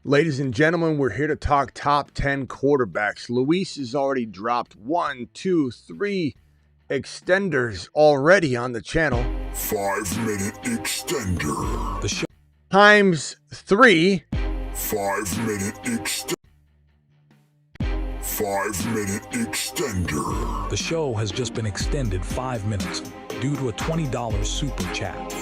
Ladies and gentlemen, we're here to talk top 10 quarterbacks. Luis has already dropped 1, 2, 3 extenders already on the channel. 5-minute extender. The show Times 3. 5-minute extender. 5-minute extender. The show has just been extended 5 minutes due to a $20 super chat.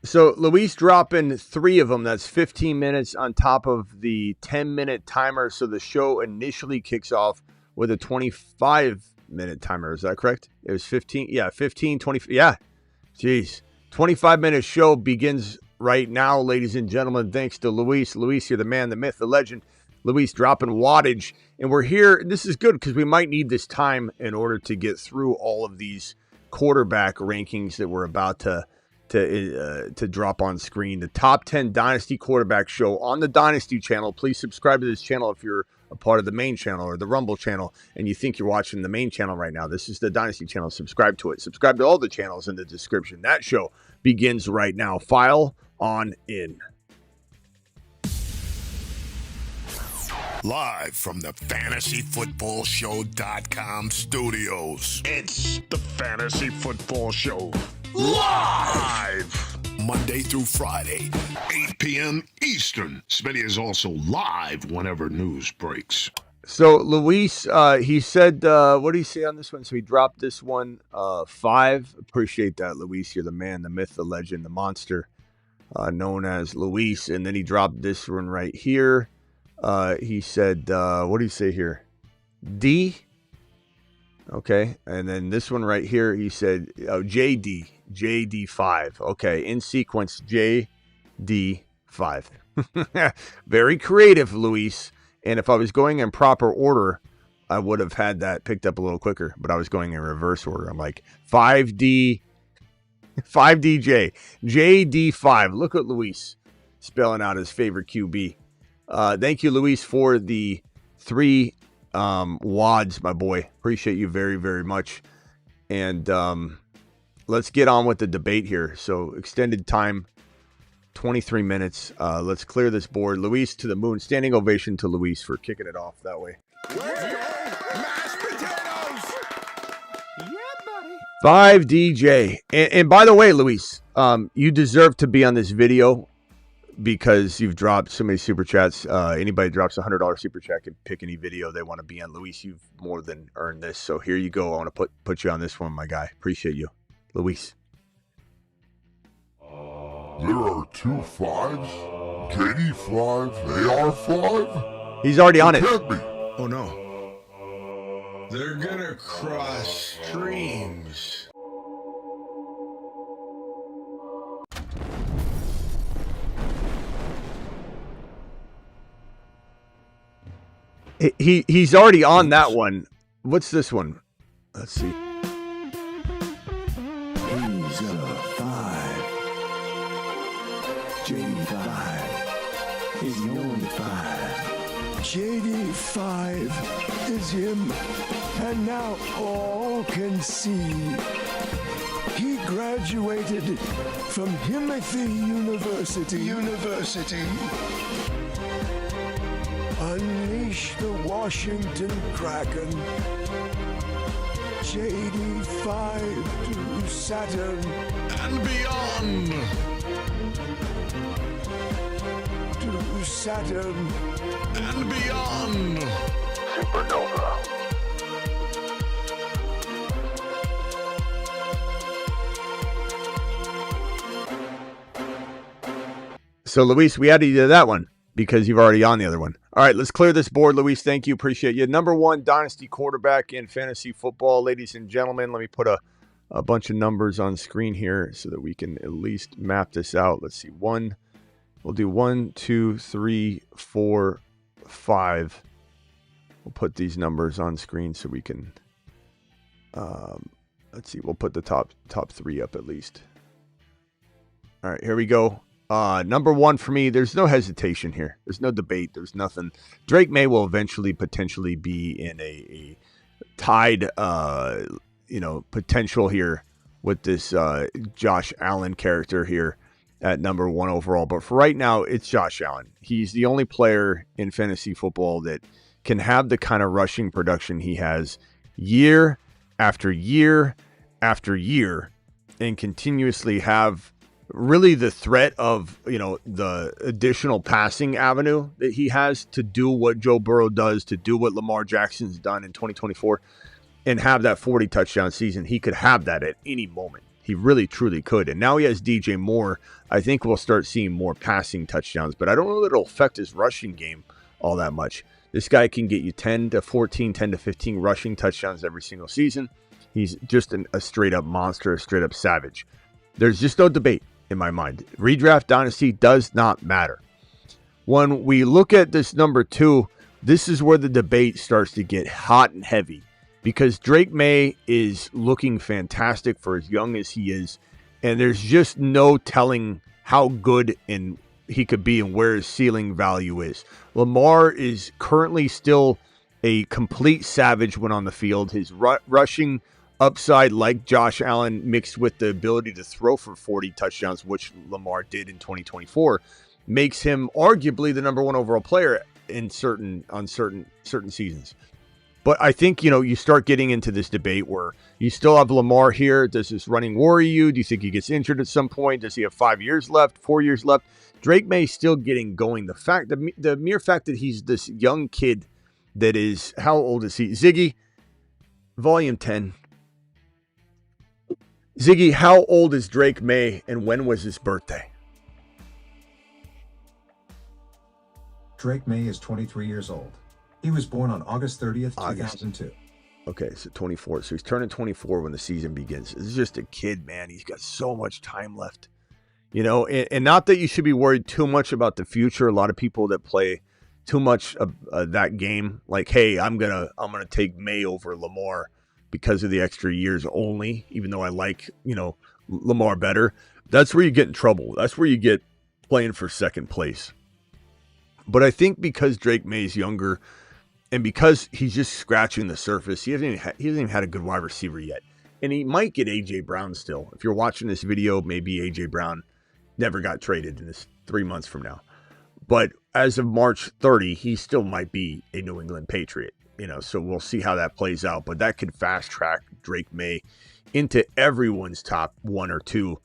So Luis dropping 3 of them. That's 15 minutes on top of the 10-minute timer. So the show initially kicks off with a 25-minute timer. Is that correct? It was 15. Yeah, 15, 20. Yeah. Jeez. 25-minute show begins right now, ladies and gentlemen. Thanks to Luis. Luis, you're the man, the myth, the legend. Luis dropping wattage. And we're here. This is good because we might need this time in order to get through all of these quarterback rankings that we're about to drop on screen. The top 10 Dynasty quarterback show on the Dynasty channel. Please subscribe to this channel if you're a part of the main channel or the Rumble channel and you think you're watching the main channel right now. This is the Dynasty channel. Subscribe to it. Subscribe to all the channels in the description. That show begins right now. File on in. Live from the FantasyFootballShow.com studios. It's the Fantasy Football Show. Live! Monday through Friday, 8 p.m. Eastern. Smitty is also live whenever news breaks. So Luis, he said, what did he say on this one? So he dropped this one 5. Appreciate that, Luis. You're the man, the myth, the legend, the monster, known as Luis. And then he dropped this one right here. He said, what did he say here? D. Okay. And then this one right here, he said, oh, JD5. Okay. In sequence, JD5. Very creative, Luis. And if I was going in proper order, I would have had that picked up a little quicker, but I was going in reverse order. I'm like 5DJ, JD5. Look at Luis spelling out his favorite QB. Thank you, Luis, for the 3 wads, my boy. Appreciate you very, very much. And let's get on with the debate here. So extended time, 23 minutes. Let's clear this board. Luis to the moon. Standing ovation to Luis for kicking it off that way. Let's go! Mashed potatoes! Yeah, buddy. 5DJ. And by the way, Luis, you deserve to be on this video because you've dropped so many super chats. Anybody drops a $100 super chat can pick any video they want to be on. Luis, you've more than earned this. So here you go. I want to put you on this one, my guy. Appreciate you. Luis. There are 2 5s? JD5, AR5? He's already on it. Can't be. Oh no. They're gonna cross streams. He's already on that one. What's this one? Let's see. He's a 5. JD5 is the only 5. JD5 is him, and now all can see. He graduated from Himothy University. Unleash the Washington Kraken. JD5 to Saturn And beyond. to Saturn. And beyond. Supernova. So, Luis, we had to do that one because you've already on the other one. All right, let's clear this board, Luis. Thank you. Appreciate you. Number 1 Dynasty quarterback in fantasy football. Ladies and gentlemen, let me put a bunch of numbers on screen here so that we can at least map this out. Let's see. We'll do 1, 2, 3, 4, 5. We'll put these numbers on screen so we can, let's see. We'll put the top 3 up at least. All right, here we go. Number 1 for me, there's no hesitation here. There's no debate. There's nothing. Drake May will eventually potentially be in a tied, potential here with this Josh Allen character here. at number 1 overall. But for right now, it's Josh Allen. He's the only player in fantasy football that can have the kind of rushing production he has year after year after year and continuously have really the threat of, the additional passing avenue that he has to do what Joe Burrow does, to do what Lamar Jackson's done in 2024 and have that 40 touchdown season. He could have that at any moment. He really, truly could. And now he has DJ Moore. I think we'll start seeing more passing touchdowns, but I don't know that it'll affect his rushing game all that much. This guy can get you 10 to 14, 10 to 15 rushing touchdowns every single season. He's just a straight-up monster, a straight-up savage. There's just no debate in my mind. Redraft Dynasty does not matter. When we look at this number 2, this is where the debate starts to get hot and heavy, because Drake May is looking fantastic for as young as he is, and there's just no telling how good he could be and where his ceiling value is. Lamar is currently still a complete savage when on the field. His rushing upside, like Josh Allen, mixed with the ability to throw for 40 touchdowns, which Lamar did in 2024, makes him arguably the number 1 overall player on certain seasons. But I think, you start getting into this debate where you still have Lamar here. Does this running worry you? Do you think he gets injured at some point? Does he have 5 years left, 4 years left? Drake May still getting going. The mere fact that he's this young kid that is, how old is he? Ziggy, volume 10. Ziggy, how old is Drake May and when was his birthday? Drake May is 23 years old. He was born on August 30th, 2002. Okay, so 24. So he's turning 24 when the season begins. This is just a kid, man. He's got so much time left. And not that you should be worried too much about the future. A lot of people that play too much of that game, like, hey, I'm gonna take May over Lamar because of the extra years only, even though I like, Lamar better. That's where you get in trouble. That's where you get playing for second place. But I think because Drake May's younger and because he's just scratching the surface, he hasn't even had a good wide receiver yet. And he might get A.J. Brown still. If you're watching this video, maybe A.J. Brown never got traded in this 3 months from now. But as of March 30, he still might be a New England Patriot. So we'll see how that plays out. But that could fast track Drake May into everyone's top 1 or 2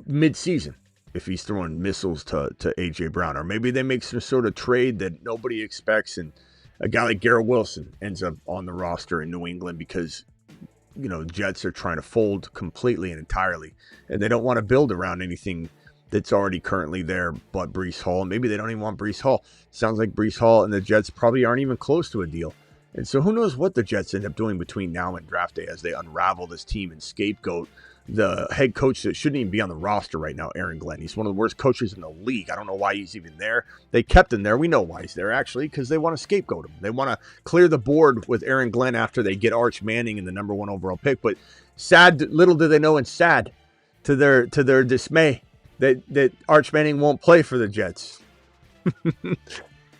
mid-season if he's throwing missiles to A.J. Brown. Or maybe they make some sort of trade that nobody expects and a guy like Garrett Wilson ends up on the roster in New England because, Jets are trying to fold completely and entirely. And they don't want to build around anything that's already currently there but Breece Hall. Maybe they don't even want Breece Hall. Sounds like Breece Hall and the Jets probably aren't even close to a deal. And so who knows what the Jets end up doing between now and draft day as they unravel this team and scapegoat the head coach that shouldn't even be on the roster right now, Aaron Glenn. He's one of the worst coaches in the league. I don't know why he's even there. They kept him there. We know why he's there, actually, because they want to scapegoat him. They want to clear the board with Aaron Glenn after they get Arch Manning in the number 1 overall pick. But little do they know, and sad to their dismay, that Arch Manning won't play for the Jets.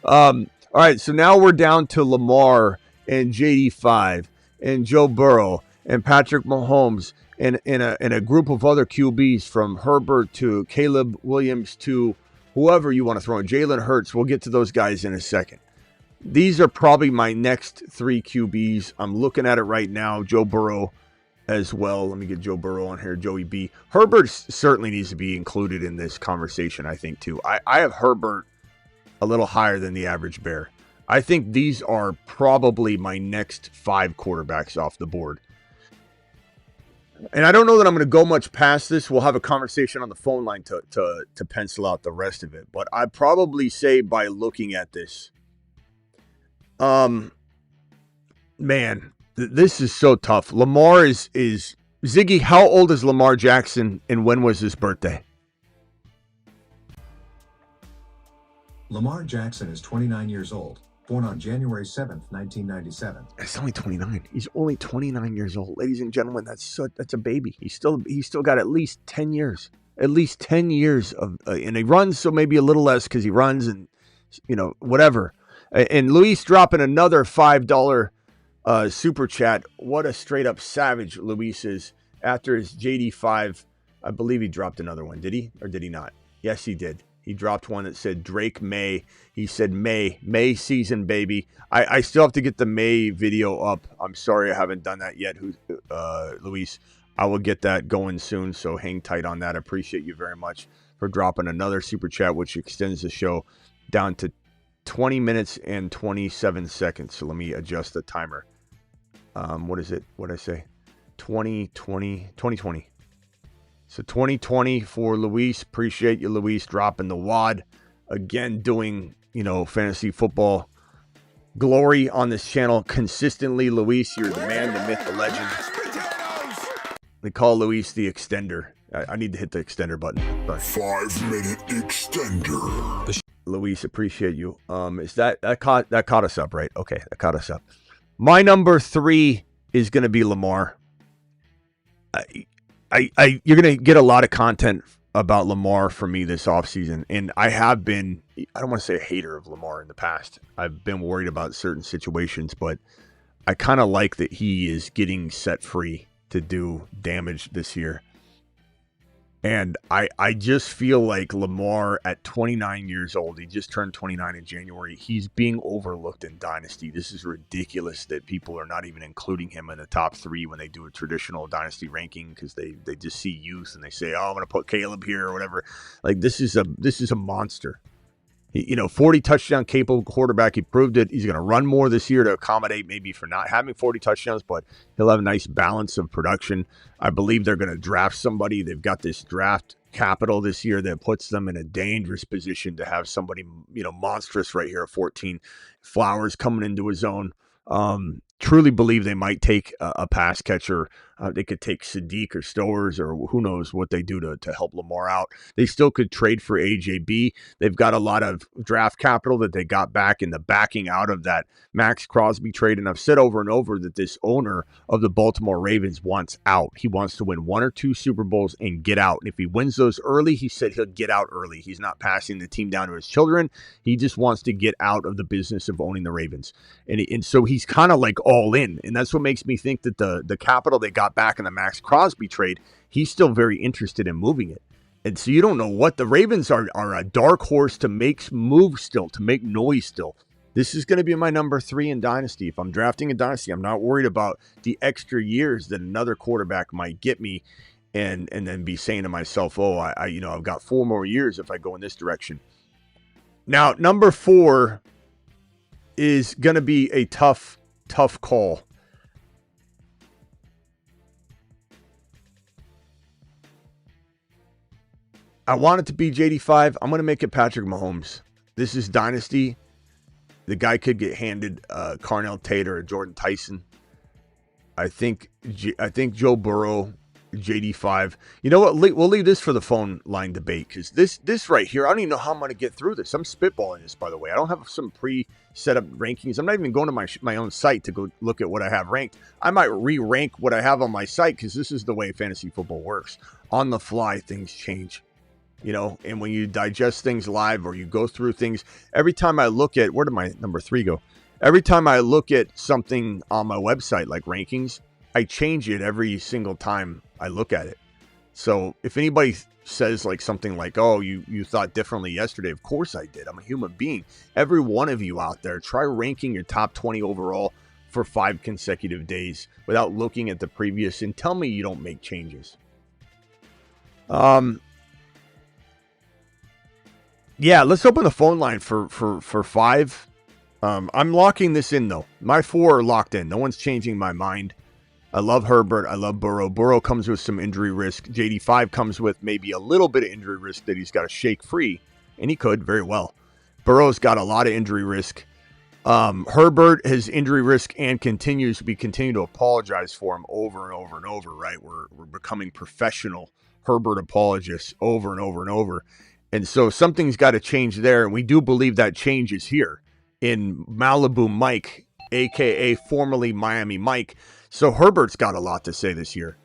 All right, so now we're down to Lamar and JD5 and Joe Burrow and Patrick Mahomes and a group of other QBs from Herbert to Caleb Williams to whoever you want to throw in. Jalen Hurts. We'll get to those guys in a second. These are probably my next 3 QBs. I'm looking at it right now. Joe Burrow as well. Let me get Joe Burrow on here. Joey B. Herbert certainly needs to be included in this conversation, I think, too. I have Herbert a little higher than the average Bear. I think these are probably my next 5 quarterbacks off the board. And I don't know that I'm going to go much past this. We'll have a conversation on the phone line to pencil out the rest of it. But I'd probably say by looking at this, man, this is so tough. Lamar is Ziggy. How old is Lamar Jackson and when was his birthday? Lamar Jackson is 29 years old, born on January 7th, 1997. It's only 29. He's only 29 years old. Ladies and gentlemen, that's a baby. He's still got at least 10 years. At least 10 years of and he runs, so maybe a little less because he runs and whatever. And Luis dropping another $5 super chat. What a straight up savage Luis is after his JD5 I believe he dropped another one. Did he? Or did he not? Yes, he did. He dropped one that said Drake May. He said May season, baby. I still have to get the May video up. I'm sorry I haven't done that yet, Luis. I will get that going soon, so hang tight on that. I appreciate you very much for dropping another super chat, which extends the show down to 20 minutes and 27 seconds. So let me adjust the timer. What is it? What did I say? 2020. So 2020 for Luis. Appreciate you, Luis, dropping the wad. Again, doing, fantasy football glory on this channel consistently. Luis, you're the man, the myth, the legend. They call Luis the extender. I need to hit the extender button. Sorry. 5-minute extender. Luis, appreciate you. Is that caught us up, right? Okay, that caught us up. My number 3 is going to be Lamar. You're going to get a lot of content about Lamar from me this offseason. And I have been, I don't want to say a hater of Lamar in the past. I've been worried about certain situations, but I kind of like that he is getting set free to do damage this year. And I just feel like Lamar at 29 years old, he just turned 29 in January, he's being overlooked in Dynasty. This is ridiculous that people are not even including him in the top 3 when they do a traditional Dynasty ranking because they just see youth and they say, oh, I'm going to put Caleb here or whatever. Like, this is a monster. 40 touchdown capable quarterback. He proved it. He's going to run more this year to accommodate maybe for not having 40 touchdowns, but he'll have a nice balance of production. I believe they're going to draft somebody. They've got this draft capital this year that puts them in a dangerous position to have somebody, monstrous right here at 14. Flowers coming into his own. Truly believe they might take a pass catcher. They could take Sadiq or Stowers or who knows what they do to help Lamar out. They still could trade for AJB. They've got a lot of draft capital that they got back in the backing out of that Max Crosby trade. And I've said over and over that this owner of the Baltimore Ravens wants out. He wants to win 1 or 2 Super Bowls and get out. And if he wins those early, he said he'll get out early. He's not passing the team down to his children. He just wants to get out of the business of owning the Ravens. And so he's kind of like all in. And that's what makes me think that the capital they got back in the Max Crosby trade, he's still very interested in moving it. And so you don't know what the Ravens are a dark horse to make moves still, to make noise still. This is going to be my number 3 in Dynasty. If I'm drafting a Dynasty, I'm not worried about the extra years that another quarterback might get me and then be saying to myself, oh, I've got 4 more years if I go in this direction. Now, number 4 is going to be a tough call. I want it to be JD5. I'm going to make it Patrick Mahomes. This is Dynasty. The guy could get handed Carnell Tate or Jordan Tyson. I think Joe Burrow, JD5. You know what? We'll leave this for the phone line debate because this right here, I don't even know how I'm going to get through this. I'm spitballing this, by the way. I don't have some pre-set up rankings. I'm not even going to my own site to go look at what I have ranked. I might re-rank what I have on my site because this is the way fantasy football works. On the fly, things change. And when you digest things live or you go through things, every time I look at, where did my number 3 go? Every time I look at something on my website, like rankings, I change it every single time I look at it. So if anybody says like something like, oh, you thought differently yesterday, of course I did. I'm a human being. Every one of you out there, try ranking your top 20 overall for 5 consecutive days without looking at the previous and tell me you don't make changes. Yeah, let's open the phone line for 5. I'm locking this in, though. My 4 are locked in. No one's changing my mind. I love Herbert. I love Burrow. Burrow comes with some injury risk. JD5 comes with maybe a little bit of injury risk that he's got to shake free, and he could very well. Burrow's got a lot of injury risk. Herbert has injury risk and we continue to apologize for him over and over and over, right? We're becoming professional Herbert apologists over and over and over. And so something's got to change there. And we do believe that change is here in Malibu Mike, a.k.a. formerly Miami Mike. So Herbert's got a lot to say this year.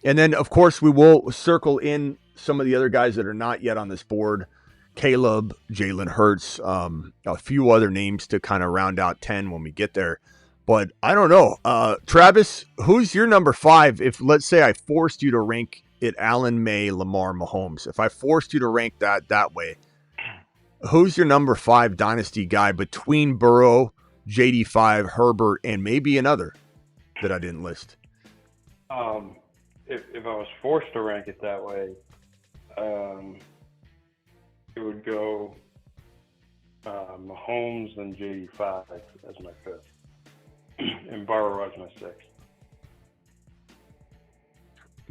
And then, of course, we will circle in some of the other guys that are not yet on this board. Caleb, Jalen Hurts, a few other names to kind of round out 10 when we get there. But I don't know. Travis, who's your number 5? If, let's say, I forced you to rank it Allen, May, Lamar, Mahomes. If I forced you to rank that way, who's your number 5 dynasty guy between Burrow, JD5, Herbert, and maybe another that I didn't list? If I was forced to rank it that way, it would go Mahomes and JD5 as my 5th, and Burrow as my 6th.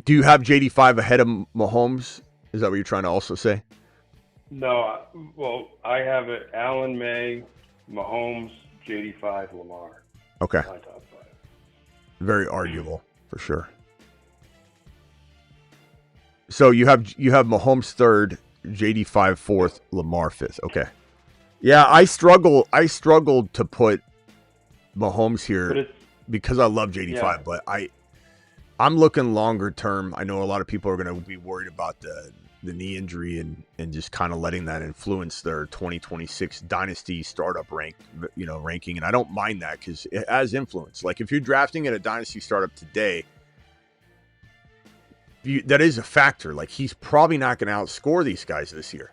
Do you have JD5 ahead of Mahomes? Is that what you're trying to also say? No, well, I have it Allen, May, Mahomes, JD5, Lamar. Okay. My top 5. Very arguable, for sure. So you have Mahomes 3rd, JD5 4th, Lamar 5th. Okay. Yeah, I struggled to put Mahomes here because I love JD5, but I'm looking longer term. I know a lot of people are going to be worried about the knee injury and just kind of letting that influence their 2026 dynasty startup ranking. And I don't mind that because it has influence. Like if you're drafting at a dynasty startup today, that is a factor. Like he's probably not going to outscore these guys this year.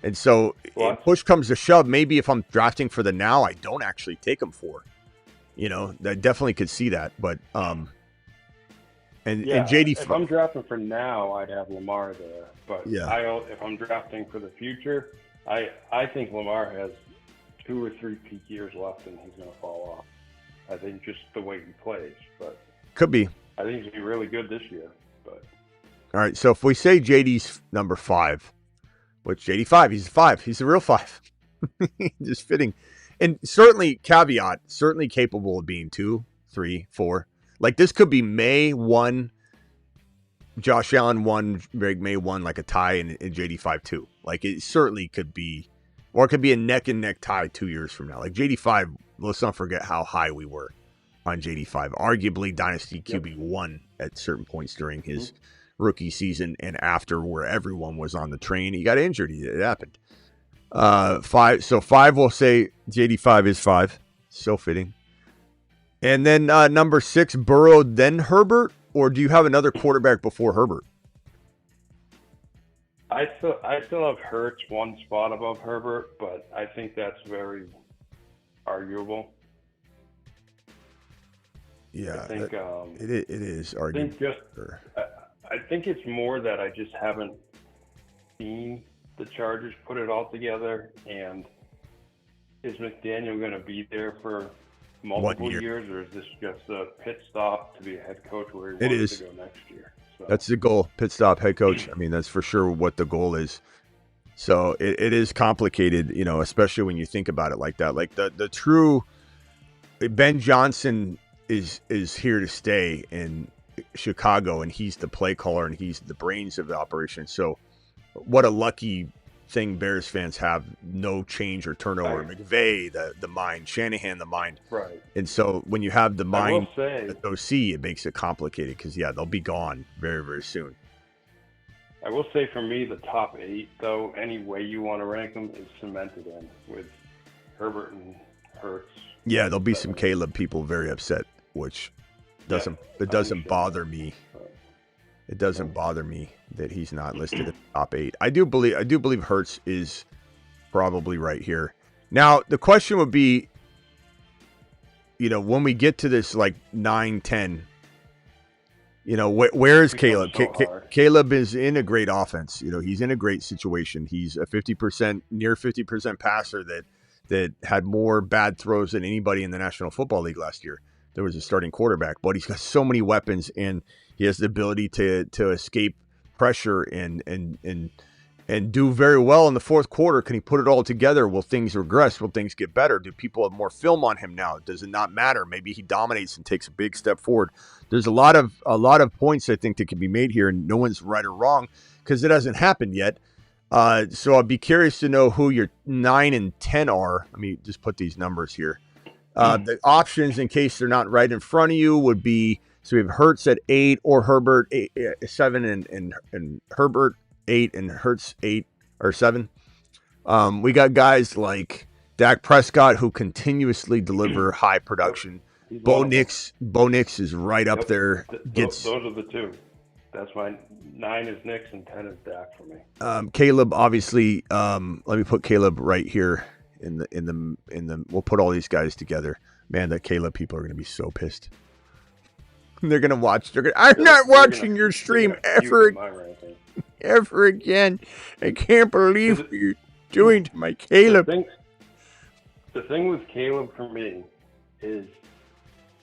And so if push comes to shove, maybe if I'm drafting for the now, I don't actually take him for, I definitely could see that. But, and JD, if I'm drafting for now, I'd have Lamar there. But if I'm drafting for the future, I think Lamar has 2 or 3 peak years left, and he's going to fall off. I think just the way he plays, but could be. I think he's going to be really good this year. But all right, so if we say JD's number 5, which JD5, he's a 5, he's a real 5, just fitting, and certainly capable of being 2, 3, 4. Like this could be May 1, Josh Allen 1, Greg May 1, like a tie, and JD5 2. Like it certainly could be, or it could be a neck and neck tie 2 years from now. Like JD5, let's not forget how high we were on JD5. Arguably Dynasty QB1 at certain points during his rookie season and after, where everyone was on the train. He got injured. It happened. 5. So 5, we'll say JD5 is 5. So fitting. And then number 6, Burrow, then Herbert, or do you have another quarterback before Herbert? I still have Hurts 1 spot above Herbert, but I think that's very arguable. Yeah, I think it is arguable. I think it's more that I just haven't seen the Chargers put it all together, and is McDaniel going to be there for multiple years, or is this just a pit stop to be a head coach where he wants to go next year? So. That's the goal, pit stop head coach. I mean, that's for sure what the goal is. So it is complicated, especially when you think about it like that. Like the true Ben Johnson is here to stay in Chicago, and he's the play caller and he's the brains of the operation. So what a lucky thing Bears fans have. No change or turnover. Right. McVay, the mind. Shanahan, the mind. Right. And so when you have the mind at OC, it makes it complicated because, they'll be gone very, very soon. I will say for me, the top 8, though, any way you want to rank them, is cemented in with Herbert and Hurts. Yeah, there'll be some Caleb people very upset, which doesn't bother me. It doesn't bother me that he's not listed in the top 8. I do believe Hurts is probably right here. Now, the question would be, when we get to this like 9, 10, where is Caleb? Caleb is in a great offense. He's in a great situation. He's a near 50% passer that had more bad throws than anybody in the National Football League last year. There was a starting quarterback, but he's got so many weapons, and he has the ability to escape pressure and do very well in the fourth quarter. Can he put it all together? Will things regress? Will things get better? Do people have more film on him now? Does it not matter? Maybe he dominates and takes a big step forward. There's a lot of points I think that can be made here, and no one's right or wrong because it hasn't happened yet. So I'd be curious to know who your 9 and 10 are. Let me just put these numbers here. The options, in case they're not right in front of you, would be, so we have Hurts at 8 or Herbert 7 and Herbert 8 and Hurts 8 or 7. We got guys like Dak Prescott who continuously deliver high production. Bo Nix is right up there. Those are the 2. That's my 9 is Knicks and 10 is Dak for me. Caleb, obviously. Let me put Caleb right here in the. We'll put all these guys together. Man, the Caleb people are going to be so pissed. They're going to watch. I'm not watching your stream ever again. I can't believe what you're doing to my Caleb. The thing with Caleb for me is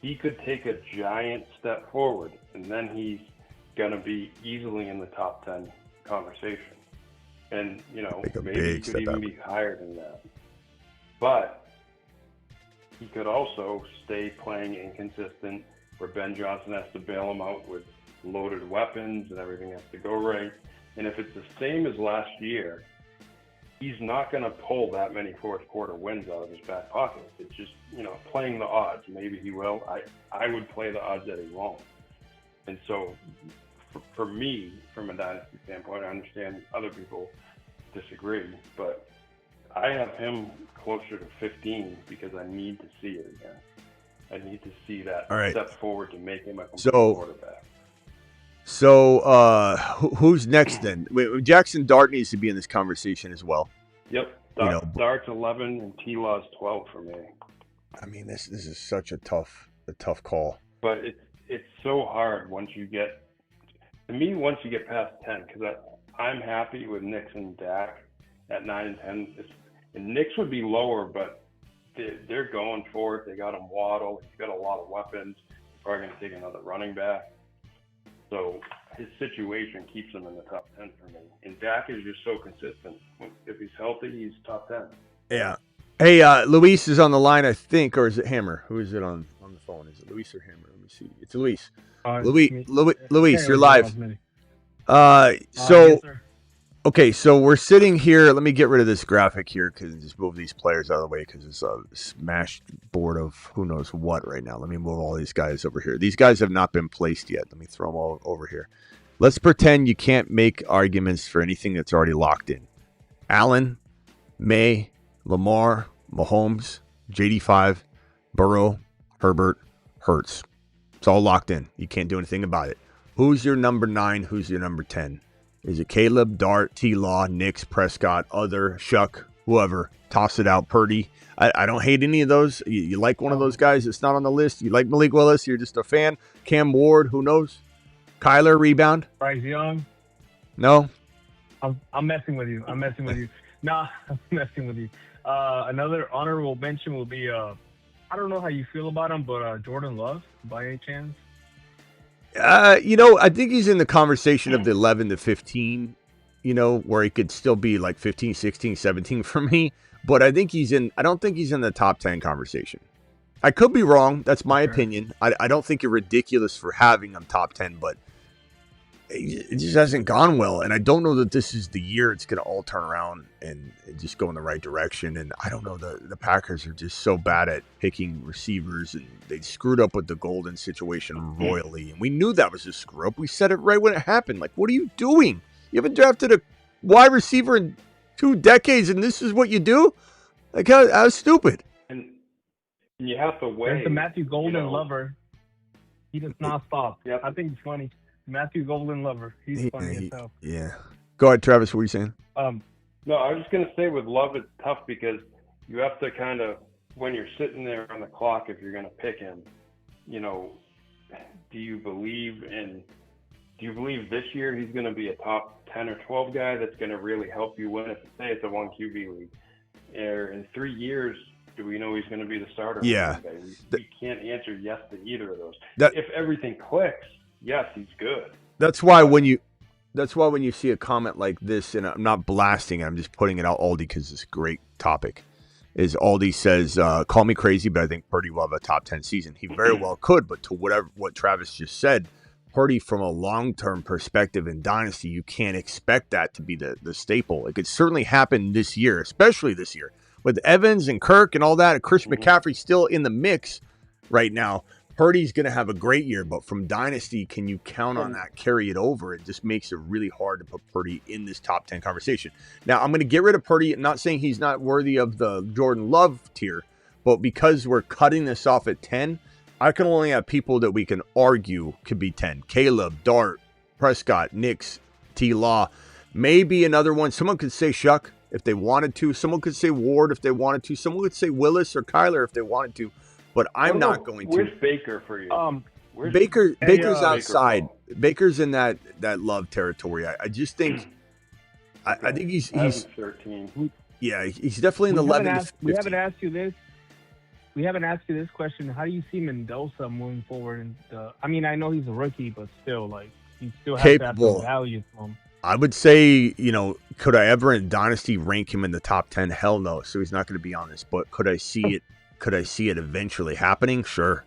he could take a giant step forward, and then he's going to be easily in the top 10 conversation. And, maybe he could even be higher than that. But he could also stay playing inconsistent, where Ben Johnson has to bail him out with loaded weapons and everything has to go right. And if it's the same as last year, he's not going to pull that many fourth quarter wins out of his back pocket. It's just, playing the odds. Maybe he will. I would play the odds that he won't. And so for me, from a dynasty standpoint, I understand other people disagree, but I have him closer to 15 because I need to see it again. I need to see that step forward to make him a complete quarterback. So, who's next then? Wait, Jackson Dart needs to be in this conversation as well. Yep. Dart's 11 and T-Law's 12 for me. I mean, this is such a tough call. But it's so hard once you get past 10, because I'm happy with Knicks and Dak at 9 and 10. And Knicks would be lower, but they're going for it. They got him Waddle. He's got a lot of weapons. He's probably going to take another running back. So his situation keeps him in the top 10 for me. And Dak is just so consistent. If he's healthy, he's top 10. Yeah. Hey, Luis is on the line, I think, or is it Hammer? Who is it on the phone? Is it Luis or Hammer? Let me see. It's Luis. Luis, you're live. Yes, okay, so we're sitting here. Let me get rid of this graphic here because just move these players out of the way because it's a smashed board of who knows what right now. Let me move all these guys over here. These guys have not been placed yet. Let me throw them all over here. Let's pretend you can't make arguments for anything that's already locked in. Allen, May, Lamar, Mahomes, JD5, Burrow, Herbert, Hurts. It's all locked in. You can't do anything about it. Who's your number 9? Who's your number 10? Is it Caleb, Dart, T-Law, Nix, Prescott, other, Shuck, whoever? Toss it out, Purdy. I don't hate any of those. You like one of those guys that's not on the list. You like Malik Willis. You're just a fan. Cam Ward, who knows? Kyler, rebound. Bryce Young. No? I'm messing with you. Nah, I'm messing with you. Another honorable mention will be, I don't know how you feel about him, but Jordan Love, by any chance? I think he's in the conversation of the 11 to 15, where he could still be like 15, 16, 17 for me. But I don't think he's in the top 10 conversation. I could be wrong. That's my opinion. I don't think you're ridiculous for having him top 10, but it just hasn't gone well. And I don't know that this is the year it's going to all turn around and just go in the right direction. And I don't know, the Packers are just so bad at picking receivers, and they screwed up with the Golden situation royally. And we knew that was a screw up. We said it right when it happened. Like, what are you doing? You haven't drafted a wide receiver in 2 decades, and this is what you do? Like, how stupid. And you have to wait. There's the Matthew Golden lover. He does not stop. Yep. I think it's funny. Matthew Golden lover. He's funny as hell. Yeah. Go ahead, Travis. What are you saying? No, I was just going to say with Love, it's tough because you have to kind of, when you're sitting there on the clock, if you're going to pick him, do you believe this year he's going to be a top 10 or 12 guy that's going to really help you win? Say it's a 1 QB league. Or in 3 years, do we know he's going to be the starter? Yeah. We can't answer yes to either of those. If everything clicks, yes, he's good. That's why when you see a comment like this, and I'm not blasting it, I'm just putting it out, Aldi, because it's a great topic, is Aldi says, call me crazy, but I think Purdy will have a top 10 season. He very well could, but to what Travis just said, Purdy from a long-term perspective in Dynasty, you can't expect that to be the staple. It could certainly happen this year, especially this year. With Evans and Kirk and all that, and Christian McCaffrey still in the mix right now, Purdy's going to have a great year, but from Dynasty, can you count on that, carry it over? It just makes it really hard to put Purdy in this top 10 conversation. Now, I'm going to get rid of Purdy. I'm not saying he's not worthy of the Jordan Love tier, but because we're cutting this off at 10, I can only have people that we can argue could be 10. Caleb, Dart, Prescott, Knicks, T. Law. Maybe another one. Someone could say Shuck if they wanted to. Someone could say Ward if they wanted to. Someone could say Willis or Kyler if they wanted to. But I'm not going to. Where's Baker for you? Baker's outside. Baker's in that love territory. I just think I think he's 13. Yeah, he's definitely in the 11 to 15. We haven't asked you this. We haven't asked you this question. How do you see Mendoza moving forward? I mean, I know he's a rookie, but still, like, he still has capable. That value to him. I would say, could I ever in Dynasty rank him in the top 10? Hell no. So he's not going to be on this. But could I see it? Could I see it eventually happening? Sure.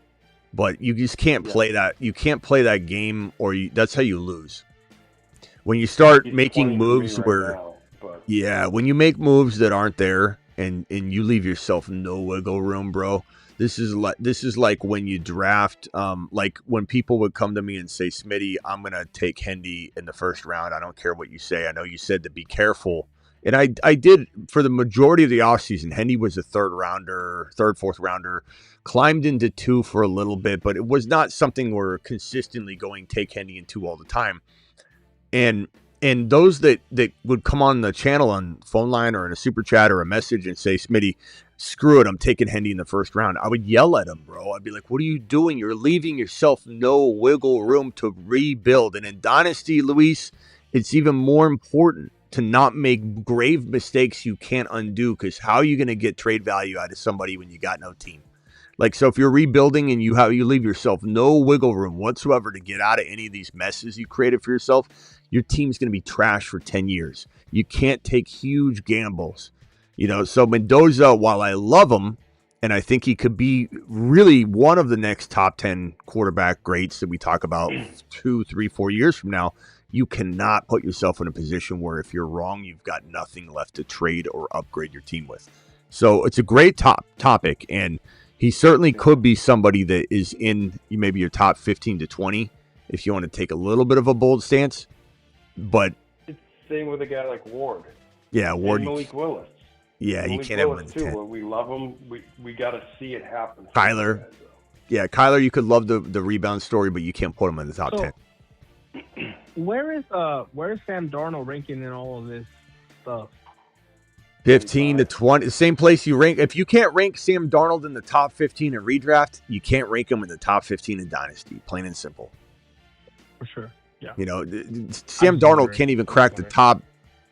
But you just can't play that. You can't play that game, or that's how you lose. When you start making moves when you make moves that aren't there, and you leave yourself no wiggle room, bro. This is like when you draft, like when people would come to me and say, Smitty, I'm gonna take Hendy in the first round. I don't care what you say. I know you said to be careful. And I did for the majority of the offseason. Hendy was a third, fourth rounder, climbed into 2 for a little bit, but it was not something we're consistently going take Hendy in 2 all the time. And those that would come on the channel on phone line or in a super chat or a message and say, Smitty, screw it, I'm taking Hendy in the first round. I would yell at him, bro. I'd be like, what are you doing? You're leaving yourself no wiggle room to rebuild. And in Dynasty, Luis, it's even more important to not make grave mistakes you can't undo, because how are you going to get trade value out of somebody when you got no team? Like, so if you're rebuilding and you leave yourself no wiggle room whatsoever to get out of any of these messes you created for yourself, your team's going to be trash for 10 years. You can't take huge gambles. So Mendoza, while I love him, and I think he could be really one of the next top 10 quarterback greats that we talk about 2, 3, 4 years from now, you cannot put yourself in a position where if you're wrong, you've got nothing left to trade or upgrade your team with. So it's a great topic, and he certainly could be somebody that is in maybe your top 15 to 20 if you want to take a little bit of a bold stance. But it's the same with a guy like Ward. Yeah, Ward. And Malik Willis. Yeah, Malik you can't have him in the 10. We love him. We got to see it happen. Kyler. Kyler, you could love the rebound story, but you can't put him in the top 10. Where is Sam Darnold ranking in all of this stuff? 15 to 20, the same place you rank. If you can't rank Sam Darnold in the top 15 in redraft, you can't rank him in the top 15 in Dynasty. Plain and simple. For sure. Yeah. Sam Darnold can't even crack the top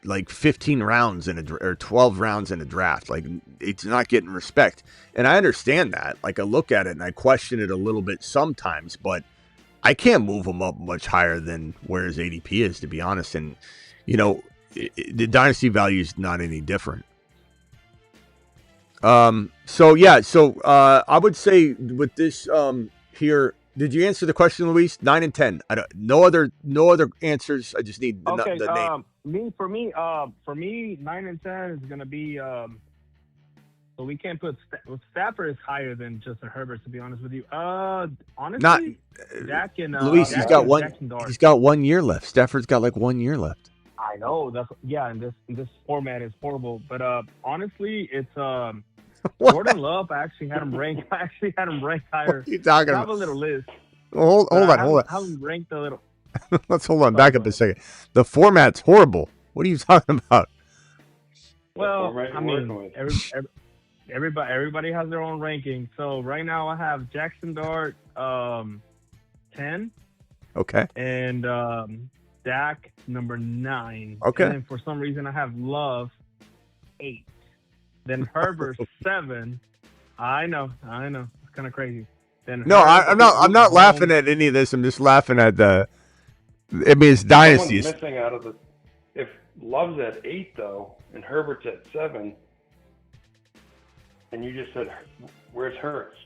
15 rounds or 12 rounds in a draft. Like, it's not getting respect. And I understand that. Like, I look at it and I question it a little bit sometimes, but I can't move him up much higher than where his ADP is, to be honest. And, the Dynasty value is not any different. So I would say with this here, did you answer the question, Luis? 9 and 10. No other answers. I just need the name. For me, 9 and 10 is going to be. So we can't put Stafford is higher than Justin Herbert, to be honest with you. Honestly, Dak and Luis, he's got 1 year left. Stafford's got 1 year left. I know in this format is horrible, but honestly, it's Jordan Love. I actually had him ranked higher. What are you talking about? I have a little list. Hold on. I have him ranked a little. Let's hold on. Back up a second. The format's horrible. What are you talking about? Well, I mean, everybody has their own ranking. So right now I have Jackson Dart 10. Okay. And Dak number 9. Okay. And then for some reason I have Love 8. Then Herbert 7. I know. It's kind of crazy. Then I'm not laughing at any of this. I'm just laughing at it's Dynasty. Missing out of the. If Love's at 8 though, and Herbert's at 7, and you just said, where's Hurts?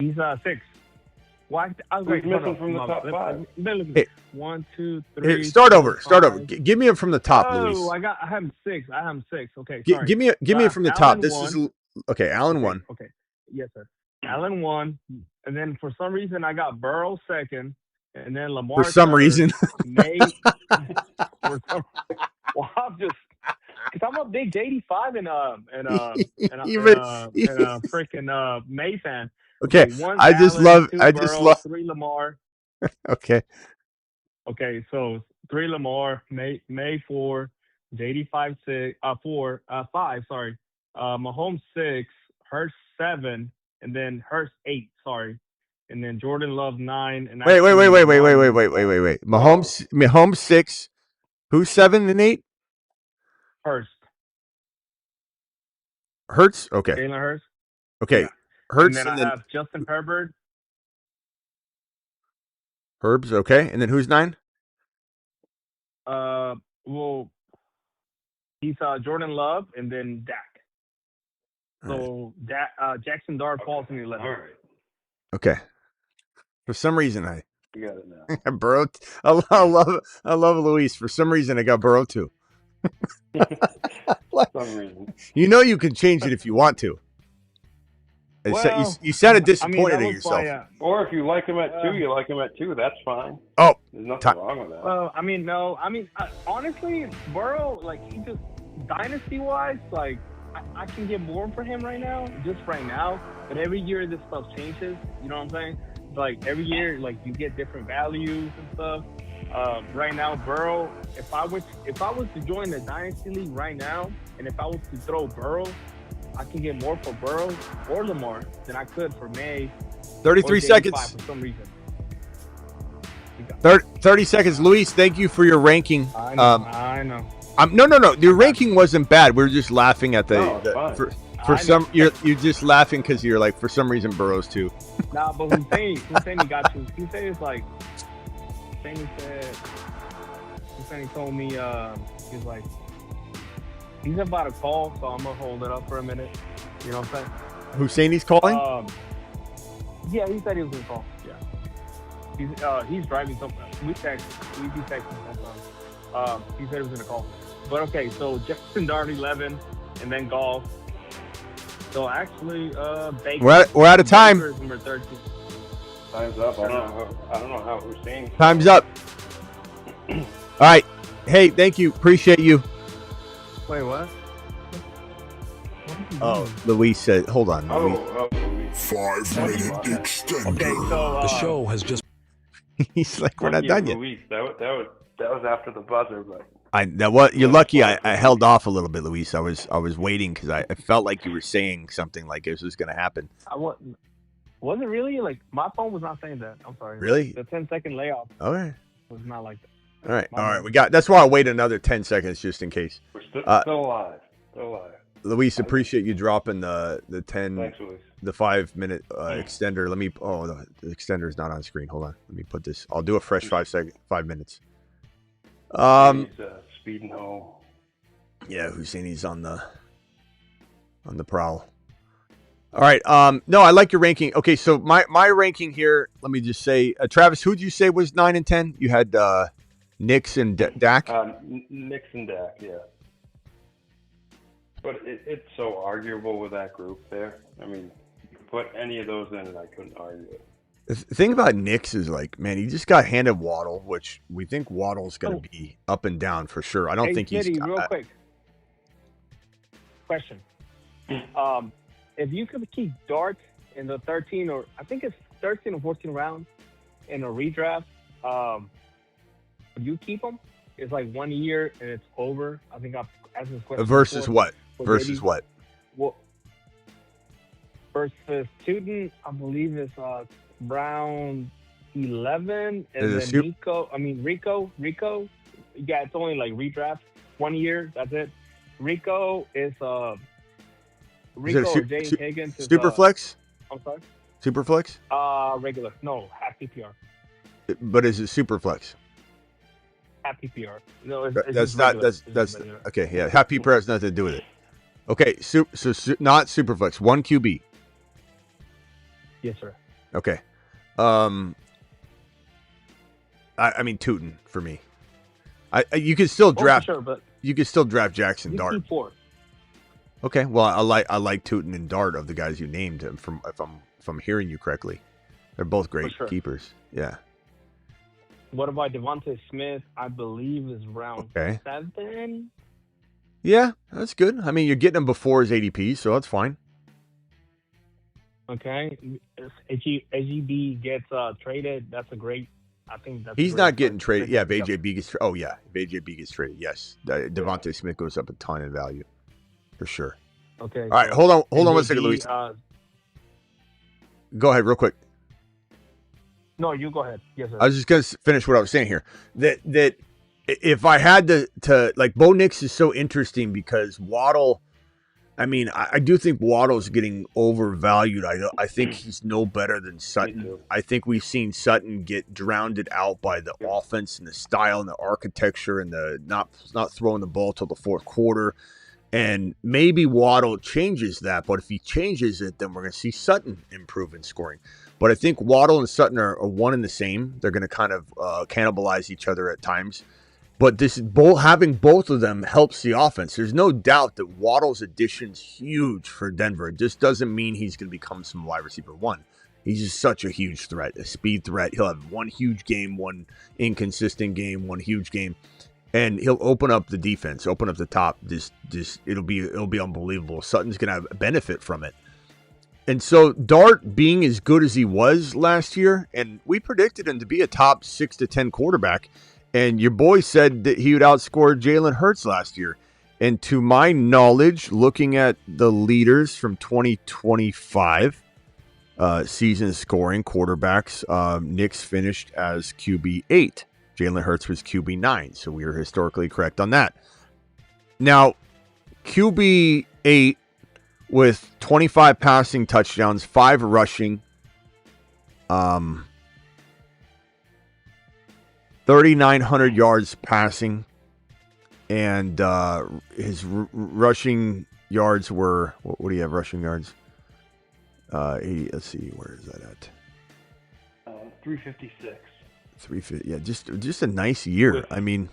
He's 6. Why? Who's missing from the top 5? Hey, 1, 2, 3. Hey, start over. Give me him from the top, Luis. Oh, I have him 6. Okay, sorry. Give me it from the top. This is okay. Allen 1. Okay. Yes, sir. Allen 1, and then for some reason I got Burrow 2nd, and then Lamar. For some reason. I'm just because I'm a big 85 and freaking May fan. Okay, I just love 3 Lamar. Okay. Okay, so 3 Lamar, May 4, JD 5, sorry. Mahomes 6, Hurts 7, and then Hurts 8, sorry. And then Jordan Love 9 and Wait. actually 1 Mahomes 6. Who's 7 and 8? Hurts. Hurts. Okay. Jalen Hurts. Okay. Yeah. Hurts And then I have Justin Herbert. Herbs. Okay. And then who's 9? Well, he's Jordan Love and then Dak. So Jackson Dart falls in 11. All right. Okay. For some reason, You got it now. Burrow. I love Luis. For some reason, I got Burrow too. For some reason. You know you can change it if you want to. Well, you sounded disappointed in yourself. Or if you like him at 2, you like him at 2. That's fine. Oh, there's nothing wrong with that. Well, I mean, no. I mean, honestly, Burrow, like, he just, dynasty-wise, like, I can get more for him right now, just right now. But every year this stuff changes. You know what I'm saying? Like, every year, like, you get different values and stuff. Right now, Burrow, if I was to join the Dynasty League right now, and if I was to throw Burrow, I can get more for Burrow or Lamar than I could for May. 33 seconds. For some reason. 30 seconds. Luis, thank you for your ranking. I know. No. Your ranking wasn't bad. We were just laughing at for some. You're just laughing because you're like, for some reason, Burrow's too. Nah, but Hussein got you. Hussein is like, Hussein told me, he's like, he's about to call, so I'm gonna hold it up for a minute. You know what I'm saying? Husseini's calling? Yeah, he said he was gonna call. Yeah. He's driving something. We be texting sometimes. He said he was gonna call. But okay, so Jackson Dart 11, and then golf. So actually, Baker. We're out of time. Baker is number 13. Time's up. I don't know how Hussein. Time's up. All right. Hey, thank you. Appreciate you. Wait, what? Oh, Luis said, hold on. Luis. 5-minute extender. Okay, so The show has just. He's like, we're not done yet. Luis. That was after the buzzer, but. You're lucky I held off a little bit, Luis. I was waiting because I felt like you were saying something like this was going to happen. Was it really? Like, my phone was not saying that. I'm sorry. Really? The 10-second layoff Okay. was not like that. All right. That's why I'll wait another 10 seconds just in case. We're still alive. Luis, appreciate you dropping the 10. Thanks, Luis. The 5-minute extender. The extender's not on screen. Hold on. Let me put this. I'll do a fresh 5 minutes. He's speeding home. Yeah, Husseini's on the prowl. All right. No, I like your ranking. Okay, so my ranking here. Let me just say, Travis, who'd you say was 9 and 10? You had Knicks and Dak. Knicks and Dak, yeah. But it's so arguable with that group there. I mean, you could put any of those in, and I couldn't argue it. The thing about Knicks is, like, man, he just got handed Waddle, which we think Waddle's going to be up and down for sure. I don't think Smitty, he's real quick. Question. If you could keep Dart in the 13 or 14 rounds in a redraft, would you keep him? It's like 1 year and it's over. I think I've asked this question. Versus before. what? Versus what? Well, versus Student, I believe it's round 11, and then Rico. Yeah, it's only like redraft, 1 year. That's it. Rico is Rico or Jay Higgins. Superflex? I'm sorry. Superflex? Regular. No, half PPR. But is it Superflex? Half PPR. No, it's that's just not. regular. That's okay. Yeah, half PPR has nothing to do with it. Okay, so not Superflex. 1 QB. Yes, sir. Okay. I mean Tootin for me. You could still draft. For sure, but you could still draft Jackson Dart. Keep 4. Okay. Well, I like Tootin and Dart of the guys you named. If I'm hearing you correctly, they're both great keepers. Yeah. What about Devontae Smith? I believe is round 7. Yeah, that's good. I mean, you're getting him before his ADP, so that's fine. Okay. AGB gets traded. That's a great I think that's. He's a not great getting traded. Yeah, if pick. AJB gets if AJB gets traded, yes. Devontae Smith goes up a ton in value. For sure. Okay. All right, hold on 1 second, AJB, Luis. Go ahead real quick. No, you go ahead. Yes, sir. I was just going to finish what I was saying here. That if I had to like, Bo Nix is so interesting because Waddle, I mean, I do think Waddle's getting overvalued. I think he's no better than Sutton. I think we've seen Sutton get drowned out by the offense and the style and the architecture and the not throwing the ball till the fourth quarter. And maybe Waddle changes that, but if he changes it, then we're going to see Sutton improve in scoring. But I think Waddle and Sutton are one and the same. They're going to kind of cannibalize each other at times. But having both of them helps the offense. There's no doubt that Waddle's addition's huge for Denver. It just doesn't mean he's going to become some wide receiver one. He's just such a huge threat, a speed threat. He'll have one huge game, one inconsistent game, one huge game. And he'll open up the defense, open up the top. It'll be unbelievable. Sutton's gonna have a benefit from it. And so Dart being as good as he was last year, and we predicted him to be a top 6 to 10 quarterback. And your boy said that he would outscore Jalen Hurts last year. And to my knowledge, looking at the leaders from 2025 season scoring quarterbacks, Knicks finished as QB8. Jalen Hurts was QB9, so we were historically correct on that. Now, QB8 with 25 passing touchdowns, 5 rushing, 3,900 yards passing, and his rushing yards were, what do you have rushing yards? Let's see, where is that at? 356. 350, yeah, just a nice year. I mean,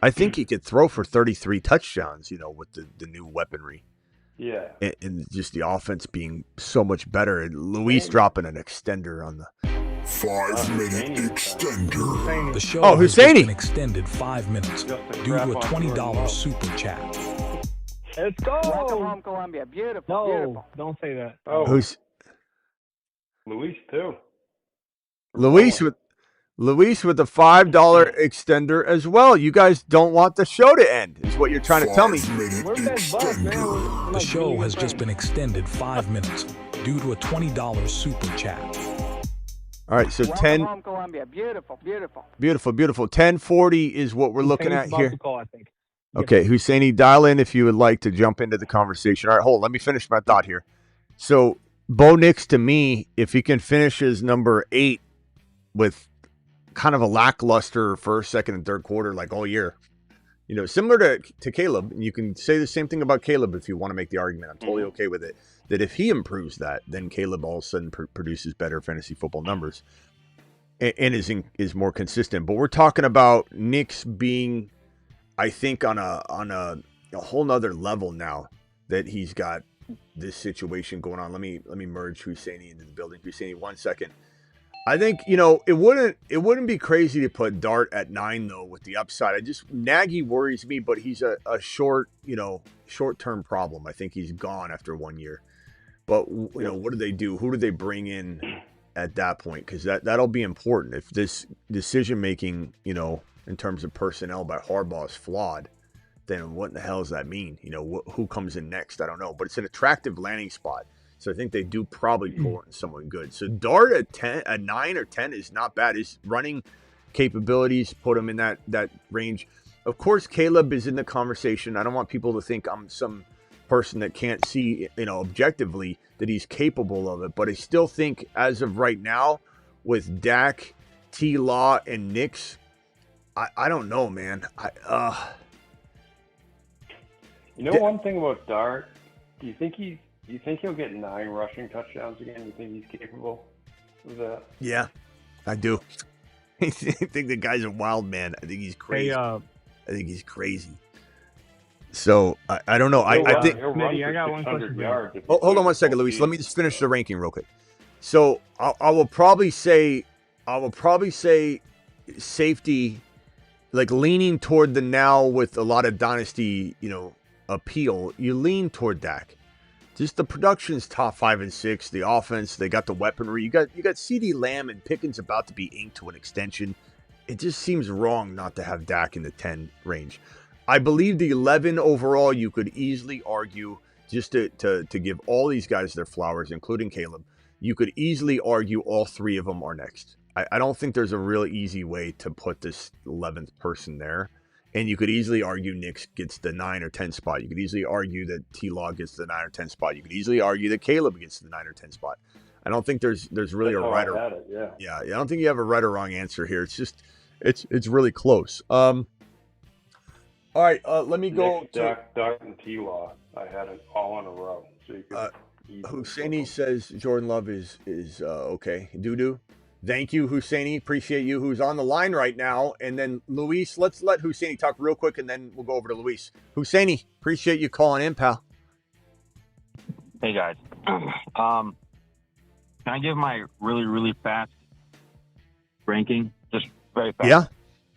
I think he could throw for 33 touchdowns, with the new weaponry. Yeah. And just the offense being so much better. And Luis dropping an extender on the 5-minute extender. The show has just Husseini been extended 5 minutes due to a $20 super chat. Let's go. Welcome home, Columbia. Beautiful. No, Beautiful. don't say that. Oh, Who's Luis too. Luis with the $5 extender as well. You guys don't want the show to end, is what you're trying to tell me. Where's that bus, man? The show has just been extended 5 minutes due to a $20 super chat. All right, so Welcome 10. home, Columbia. Beautiful. Beautiful. Beautiful, beautiful. 10:40 is what we're looking at About here. to call, I think. Okay, Husseini, dial in if you would like to jump into the conversation. All right, hold on. Let me finish my thought here. So, Bo Nix, to me, if he can finish as number 8 with kind of a lackluster first, second, and third quarter like all year, similar to Caleb, and you can say the same thing about Caleb if you want to make the argument. I'm totally okay with it. That if he improves that, then Caleb all of a sudden produces better fantasy football numbers and is more consistent. But we're talking about Nix being, I think, on a whole nother level now that he's got this situation going on. Let me merge Husseini into the building. Husseini, 1 second. I think, it wouldn't be crazy to put Dart at 9 though with the upside. Nagy worries me, but he's a short-term problem. I think he's gone after 1 year. But what do they do? Who do they bring in at that point? Because that'll be important. If this decision making, in terms of personnel by Harbaugh is flawed, then what in the hell does that mean? Who comes in next? I don't know. But it's an attractive landing spot. So I think they do probably pull in someone good. So Dart at 9 or 10 is not bad. His running capabilities put him in that range. Of course, Caleb is in the conversation. I don't want people to think I'm some person that can't see, objectively that he's capable of it. But I still think as of right now with Dak, T-Law, and Nix, I don't know, man. One thing about Dart, do you think he'll get 9 rushing touchdowns again? You think he's capable of that? Yeah, I do. I think the guy's a wild man. I think he's crazy. I think he's crazy. So I don't know. I think. Smitty, I got one question. Hold on 1 second, Luis. Let me just finish the ranking real quick. So I will probably say safety, like leaning toward the now with a lot of dynasty, appeal. You lean toward Dak. Just the production's top 5 and 6. The offense, they got the weaponry. You got CeeDee Lamb and Pickens about to be inked to an extension. It just seems wrong not to have Dak in the 10 range. I believe the 11 overall, you could easily argue, just to give all these guys their flowers, including Caleb, you could easily argue all 3 of them are next. I don't think there's a real easy way to put this 11th person there. And you could easily argue Nick gets the 9 or 10 spot. You could easily argue that T-Log gets the 9 or 10 spot. You could easily argue that Caleb gets the 9 or 10 spot. I don't think there's really a right or yeah. I don't think you have a right or wrong answer here. It's just it's really close. All right, let me go Nick, to Dak, and T-Law. I had it all in a row. So you could Husseini says Jordan Love is okay. Doo-doo. Thank you, Husseini. Appreciate you. Who's on the line right now. And then Luis, let's let Husseini talk real quick, and then we'll go over to Luis. Husseini, appreciate you calling in, pal. Hey, guys. Can I give my really, really fast ranking? Just very fast. Yeah,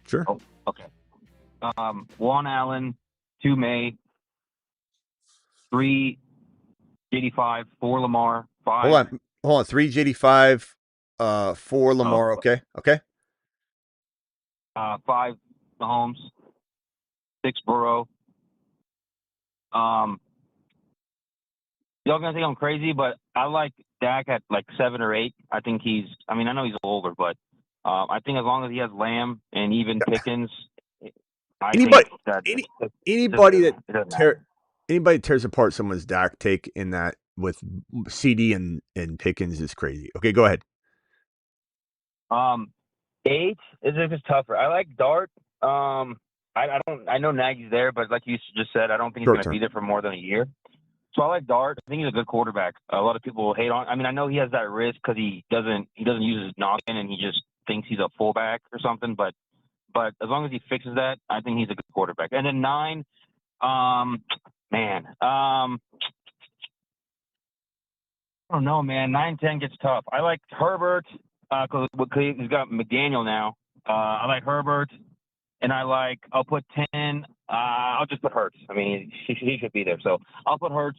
sure. Oh, okay. 1 Allen, 2 May, 3 JD5, 4 Lamar, 5. Hold on. 3 JD5. 4 Lamar, okay. 5 Mahomes, 6 Burrow. Y'all gonna think I'm crazy, but I like Dak at like 7 or 8. I think I know he's older, but I think as long as he has Lamb and even Pickens, anybody that tears apart someone's Dak take in that with CD and Pickens is crazy. Okay, go ahead. 8 is just tougher. I like Dart. I know Nagy's there, but like you just said, I don't think he's going to be there for more than a year. So I like Dart. I think he's a good quarterback. A lot of people hate on. I mean, I know he has that risk because he doesn't use his noggin and he just thinks he's a fullback or something. But as long as he fixes that, I think he's a good quarterback. And then 9, I don't know, man. 9, 10 gets tough. I like Herbert. Because he's got McDaniel now. I like Herbert, and I'll put 10. I'll just put Hurts. I mean, he should be there. So I'll put Hurts.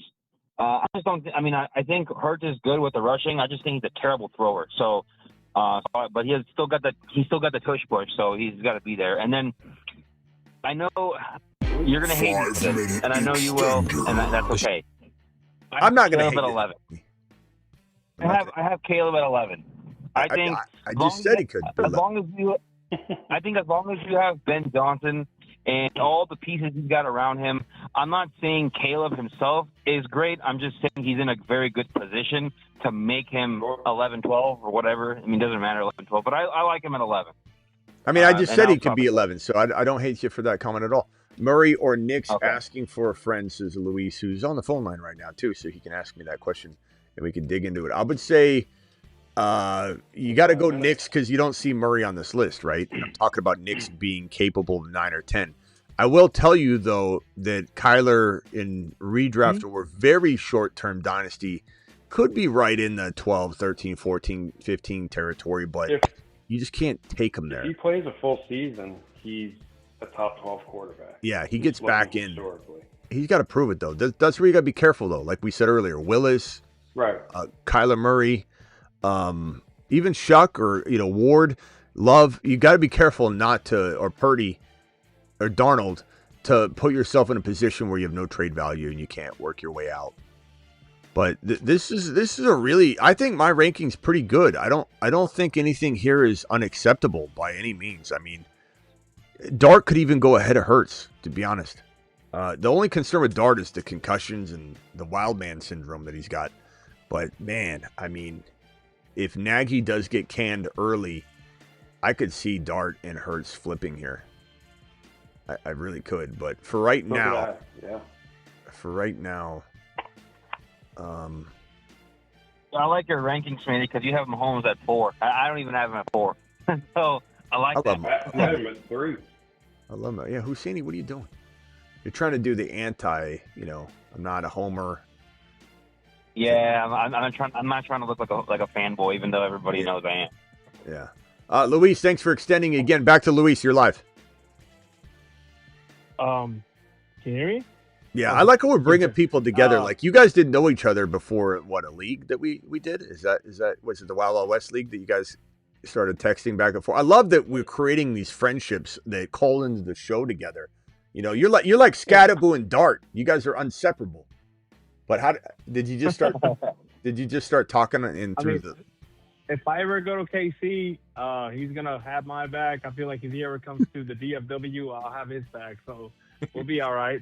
I just don't. I think Hurts is good with the rushing. I just think he's a terrible thrower. So, but he still got the tush push. So he's got to be there. And then I know you're gonna hate me for this, and I know you will, and that's okay. I'm not gonna hate at 11. I have Caleb at 11. I think I just said he could. I think as long as you have Ben Johnson and all the pieces he's got around him, I'm not saying Caleb himself is great. I'm just saying he's in a very good position to make him 11, 12 or whatever. I mean, it doesn't matter 11, 12, but I like him at 11. I mean, I just said he could be 11, so I don't hate you for that comment at all. Murray or Nick's asking for a friend, says Luis, who's on the phone line right now too, so he can ask me that question and we can dig into it. I would say you got to go Knicks because you don't see Murray on this list, right? And I'm talking about Knicks being capable of 9 or 10. I will tell you, though, that Kyler in redraft or very short-term dynasty could be right in the 12, 13, 14, 15 territory, but you just can't take him there. If he plays a full season, he's a top 12 quarterback. Yeah, he gets back in. He's got to prove it, though. That's where you got to be careful, though. Like we said earlier, Willis, right? Kyler Murray. Even Shuck or Ward, Love, you got to be careful not to, or Purdy or Darnold, to put yourself in a position where you have no trade value and you can't work your way out. But this is a really, I think my ranking's pretty good. I don't think anything here is unacceptable by any means. I mean, Dart could even go ahead of Hurts, to be honest. The only concern with Dart is the concussions and the wild man syndrome that he's got. But man, I mean, if Nagy does get canned early, I could see Dart and Hurts flipping here. I really could. But for right now, I like your rankings, Smitty, because you have Mahomes at 4. I don't even have him at 4. So I like that. I have him at 3. I love that. Yeah, Husseini, what are you doing? You're trying to do the I'm not a homer. Yeah, I'm not trying to look like a fanboy, even though everybody knows I am. Yeah. Luis, thanks for extending again. Back to Luis. You're live. Can you hear me? Yeah, I like how we're bringing people together. Like you guys didn't know each other before. What, a league that we did? Is that was it the Wild Wild West League that you guys started texting back and forth? I love that we're creating these friendships that call into the show together. You know, you're like Scattaboo and Dart. You guys are inseparable. But how did you just start? Did you just start talking the? If I ever go to KC, he's gonna have my back. I feel like if he ever comes to the DFW, I'll have his back. So we'll be all right.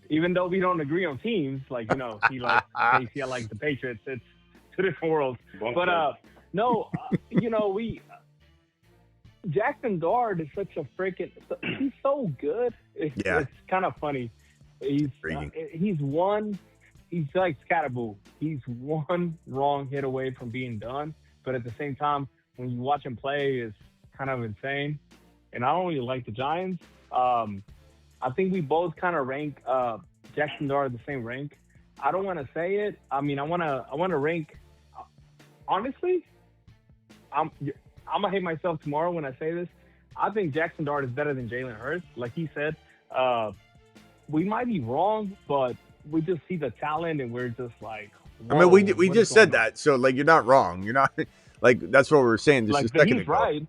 Even though we don't agree on teams, like, you know, he likes KC, I like the Patriots. It's two different worlds. But no, you know, Jackson Dart is such a freaking. He's so good. It's kind of funny. He's like Scattaboo. He's one wrong hit away from being done. But at the same time, when you watch him play, it's kind of insane. And I don't really like the Giants. I think we both kind of rank Jackson Dart the same rank. I don't want to say it. I mean, I want to rank. Honestly, I'm gonna hate myself tomorrow when I say this. I think Jackson Dart is better than Jalen Hurts. Like he said, we might be wrong, but we just see the talent and we're just like. I mean, we just said that, so like you're not wrong. You're not like that's what we were saying just a second ago. Right.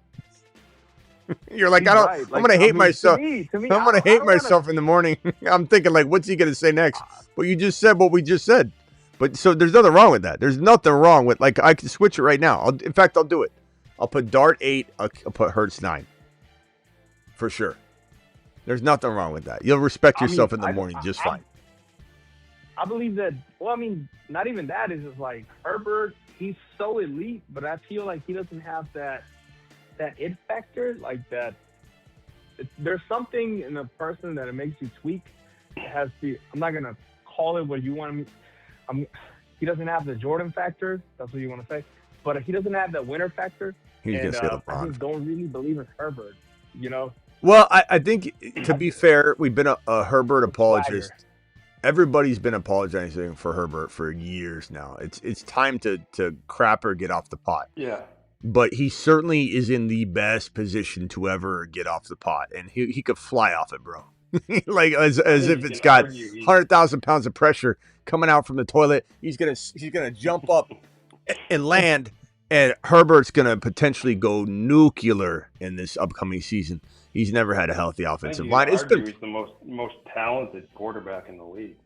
You're like, I'm gonna hate myself. I'm gonna hate myself in the morning. I'm thinking like, what's he gonna say next? But you just said what we just said. But so there's nothing wrong with that. There's nothing wrong with like I can switch it right now. In fact, I'll do it. I'll put Dart 8. I'll put Hurts 9. For sure. There's nothing wrong with that. You'll respect yourself in the morning just fine. I believe that. Well, I mean, not even that. Is just like Herbert. He's so elite, but I feel like he doesn't have that it factor, like that. There's something in a person that it makes you tweak. It has to. I'm not gonna call it what you want me. He doesn't have the Jordan factor. That's what you want to say. But he doesn't have that winner factor. He's gonna say LeBron. I just don't really believe in Herbert. You know. Well, I think to be fair, we've been a Herbert apologist. Everybody's been apologizing for Herbert for years now. It's time to crap or get off the pot. Yeah. But he certainly is in the best position to ever get off the pot, and he could fly off it, bro. Like as if it's got 100,000 pounds of pressure coming out from the toilet. He's gonna jump up and land, and Herbert's gonna potentially go nuclear in this upcoming season. He's never had a healthy offensive line. He's the most talented quarterback in the league.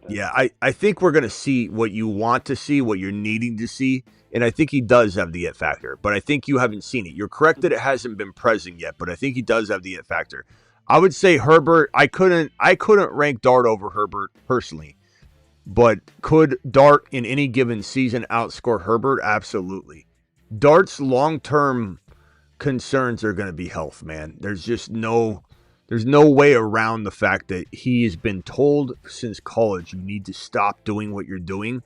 Yeah, I think we're going to see what you want to see, what you're needing to see, and I think he does have the it factor, but I think you haven't seen it. You're correct that it hasn't been present yet, but I think he does have the it factor. I would say Herbert, I couldn't rank Dart over Herbert personally, but could Dart in any given season outscore Herbert? Absolutely. Dart's long-term concerns are going to be health, man. There's no way around the fact that he has been told since college, you need to stop doing what you're doing.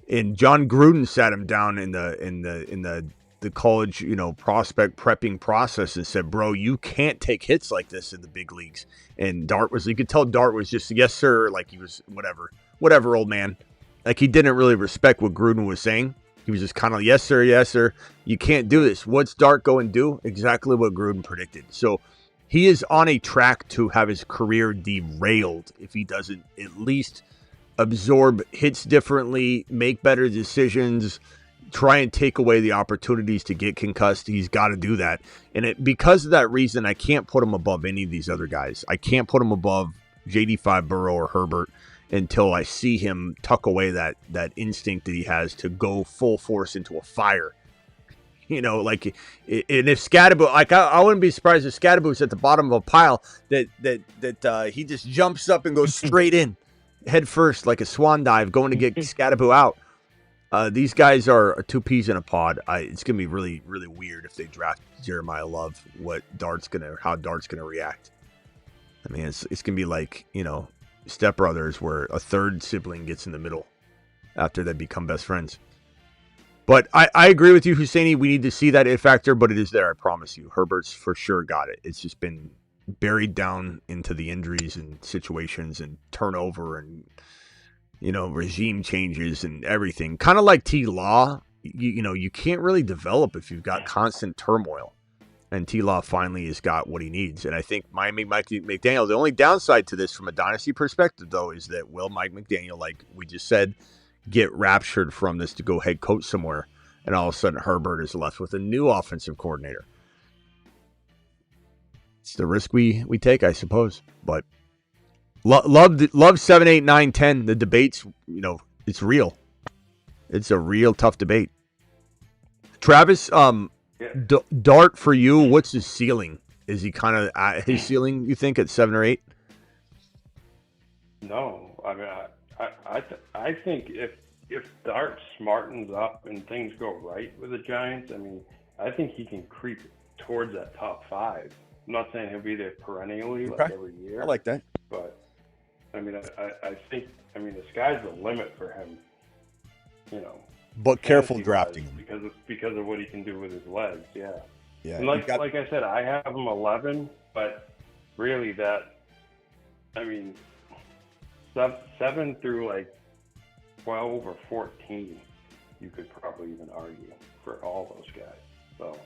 And John Gruden sat him down in the college, you know, prospect prepping process and said, bro, you can't take hits like this in the big leagues. And you could tell Dart was just, yes, sir. Like he was whatever, old man. Like he didn't really respect what Gruden was saying. He was just kind of, yes, sir. Yes, sir. You can't do this. What's Dart go and do? Exactly what Gruden predicted. So he is on a track to have his career derailed if he doesn't at least absorb hits differently, make better decisions, try and take away the opportunities to get concussed. He's got to do that. And because of that reason, I can't put him above any of these other guys. I can't put him above JD5, Burrow, or Herbert until I see him tuck away that instinct that he has to go full force into a fire. You know, like, and if Scattaboo, like, I wouldn't be surprised if Scattaboo's at the bottom of a pile that he just jumps up and goes straight in, head first, like a swan dive, going to get Scattaboo out. These guys are two peas in a pod. It's gonna be really, really weird if they draft Jeremiah Love. How Dart's gonna react. I mean, it's gonna be like, you know, Step Brothers, where a third sibling gets in the middle after they become best friends. But I agree with you, Husseini. We need to see that it factor, but it is there. I promise you. Herbert's for sure got it. It's just been buried down into the injuries and situations and turnover and, you know, regime changes and everything. Kind of like T. Law. You know, you can't really develop if you've got constant turmoil. And T-Law finally has got what he needs. And I think Mike McDaniel, the only downside to this from a dynasty perspective, though, is that will Mike McDaniel, like we just said, get raptured from this to go head coach somewhere? And all of a sudden Herbert is left with a new offensive coordinator. It's the risk we take, I suppose. But love 7, 8, 9, 10. The debates, it's real. It's a real tough debate. Travis, Dart for you, what's his ceiling? Is he kind of at his ceiling, you think, at 7 or 8? No, I mean, I think if Dart smartens up and things go right with the Giants, I mean, I think he can creep towards that top 5. I'm not saying he'll be there perennially, like every year. I like that. But, I mean, I think, the sky's the limit for him, But careful drafting him. Because of what he can do with his legs, yeah. Yeah. And like I said, I have him 11, but really 7 through like 12 or 14, you could probably even argue for all those guys. So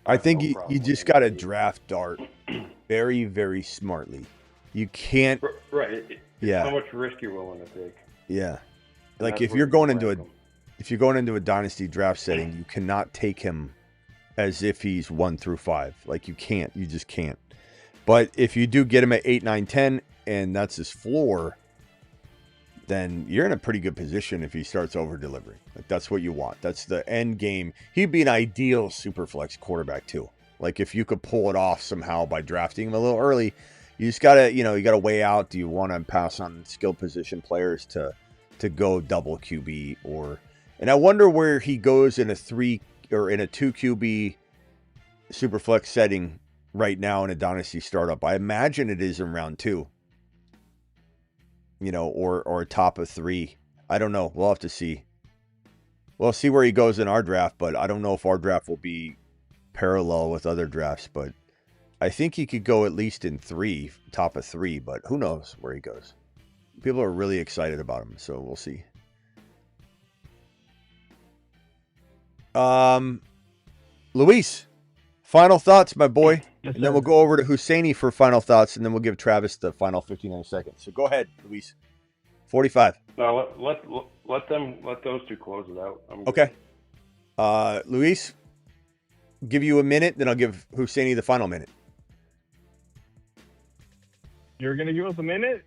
I think you just got to draft Dart very, very smartly. You can't. Right. Yeah. How much risk you're willing to take. Yeah. Like if you're going into a dynasty draft setting, you cannot take him as if he's 1 through 5. Like you can't. You just can't. But if you do get him at 8, 9, 10, and that's his floor, then you're in a pretty good position if he starts over-delivering. Like that's what you want. That's the end game. He'd be an ideal super flex quarterback too. Like if you could pull it off somehow by drafting him a little early, you just gotta, you gotta weigh out. Do you want to pass on skill position players to go double QB and I wonder where he goes in a 3 or in a 2 QB super flex setting right now in a dynasty startup. I imagine it is in round 2. Or top of 3. I don't know. We'll have to see. We'll see where he goes in our draft, but I don't know if our draft will be parallel with other drafts, but I think he could go at least in 3, top of 3, but who knows where he goes. People are really excited about him, so we'll see. Luis, final thoughts, my boy. Yes, and then we'll go over to Husseini for final thoughts, and then we'll give Travis the final 59 seconds. So go ahead, Luis. 45. No, let those two close it out. Okay. Luis, give you a minute, then I'll give Husseini the final minute. You're going to give us a minute?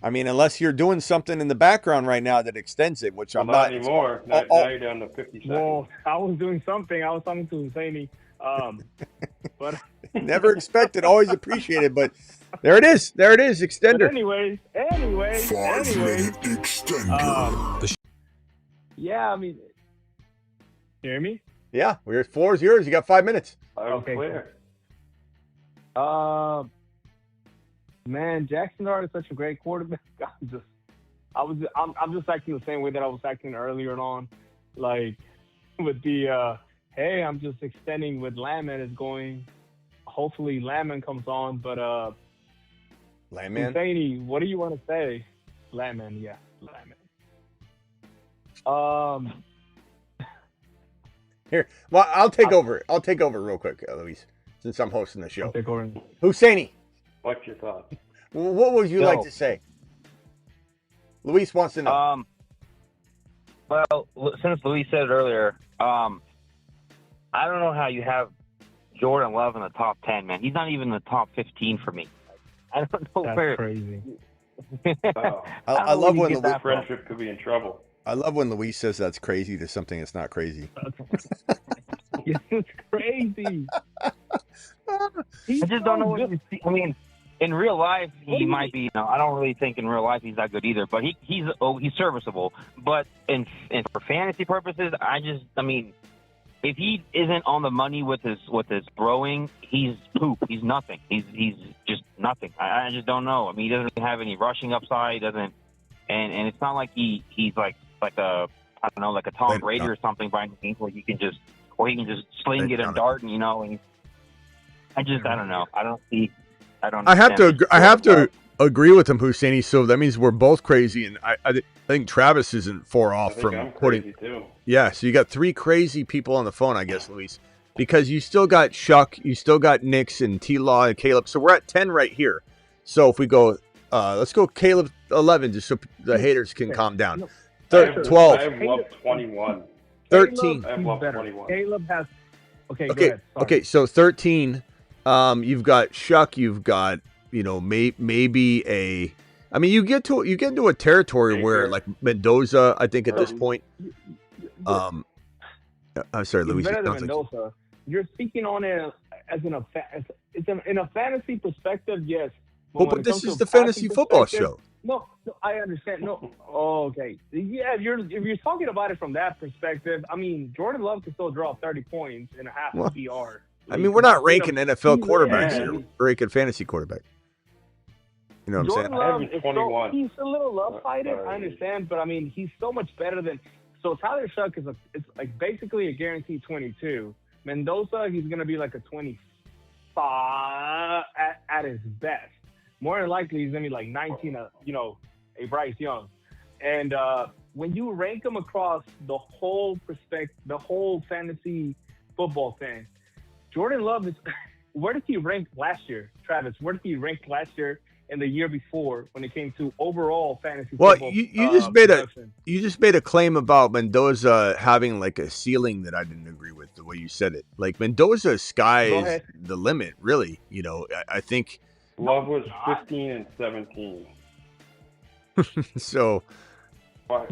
I mean, unless you're doing something in the background right now that extends it, which I'm not anymore. Now you're down to 50 seconds. Well, I was doing something. I was talking to Husseini. But never expected, always appreciated, but there it is. There it is. Extender. But anyways. 5-minute extender. Yeah, I mean, you hear me? Yeah, the floor is yours. You got 5 minutes. Okay, clear. Man, Jackson Dart is such a great quarterback. I'm just acting the same way that I was acting earlier on, like with the hey, I'm just extending with Landman is going. Hopefully Landman comes on, but Landman. Husseini, what do you want to say? Landman, yeah, Landman. Here, well, I'll take over. I'll take over real quick, Luis, since I'm hosting the show. I'll take over. Husseini. What's your thoughts? What would you like to say? Luis wants to know. Well, since Luis said it earlier, I don't know how you have Jordan Love in the top 10, man. He's not even in the top 15 for me. I don't know where. That's crazy. I love when Luis friendship could be in trouble. I love when Luis says that's crazy to something that's not crazy. It's crazy. I just don't know what you see. I mean, in real life, he might be. I don't really think in real life he's that good either. But he's serviceable. But in for fantasy purposes, I mean, if he isn't on the money with his throwing, he's poop. He's nothing. He's just nothing. I just don't know. I mean, he doesn't really have any rushing upside. He doesn't, and it's not like he's like a Tom Brady or something by any means where he can just sling it and dart and and I don't know. I have to agree with him, Husseini. So that means we're both crazy, and I think Travis isn't far off from putting. Too. Yeah, so you got 3 crazy people on the phone, I guess, Luis. because you still got Shuck, you still got Nix and T-Law and Caleb. So we're at 10 right here. So if we go, let's go Caleb 11 just so the haters can calm down. 12. I have Love 21. 13. I have Love 21. Caleb has. Okay. Go Okay. ahead. Sorry. Okay. So 13. You've got Shuck. You've got maybe a. I mean, you get into a territory where like Mendoza. I think at this point. I'm sorry, Luis. Better than Mendoza. You're speaking on it in a fantasy perspective, yes. But this is the fantasy football show. No, I understand. No, okay. Yeah, if you're talking about it from that perspective, I mean, Jordan Love can still draw 30 points in a half PPR. I mean, we're not ranking NFL quarterbacks here. We're ranking fantasy quarterback. You know what I'm saying? Love is 21. He's a little lopsided, I understand, but I mean, he's so much better than. So Tyler Shuck is like basically a guaranteed 22. Mendoza, he's gonna be like a 25 at his best. More than likely, he's gonna be like 19. A Bryce Young. And when you rank them across the whole fantasy football thing, Jordan Love is. Where did he rank last year, Travis? Where did he rank last year? And the year before, when it came to overall fantasy football. You just made a claim about Mendoza having like a ceiling that I didn't agree with the way you said it. Like Mendoza's sky is the limit, really. You know, I think Love was 15 and 17. So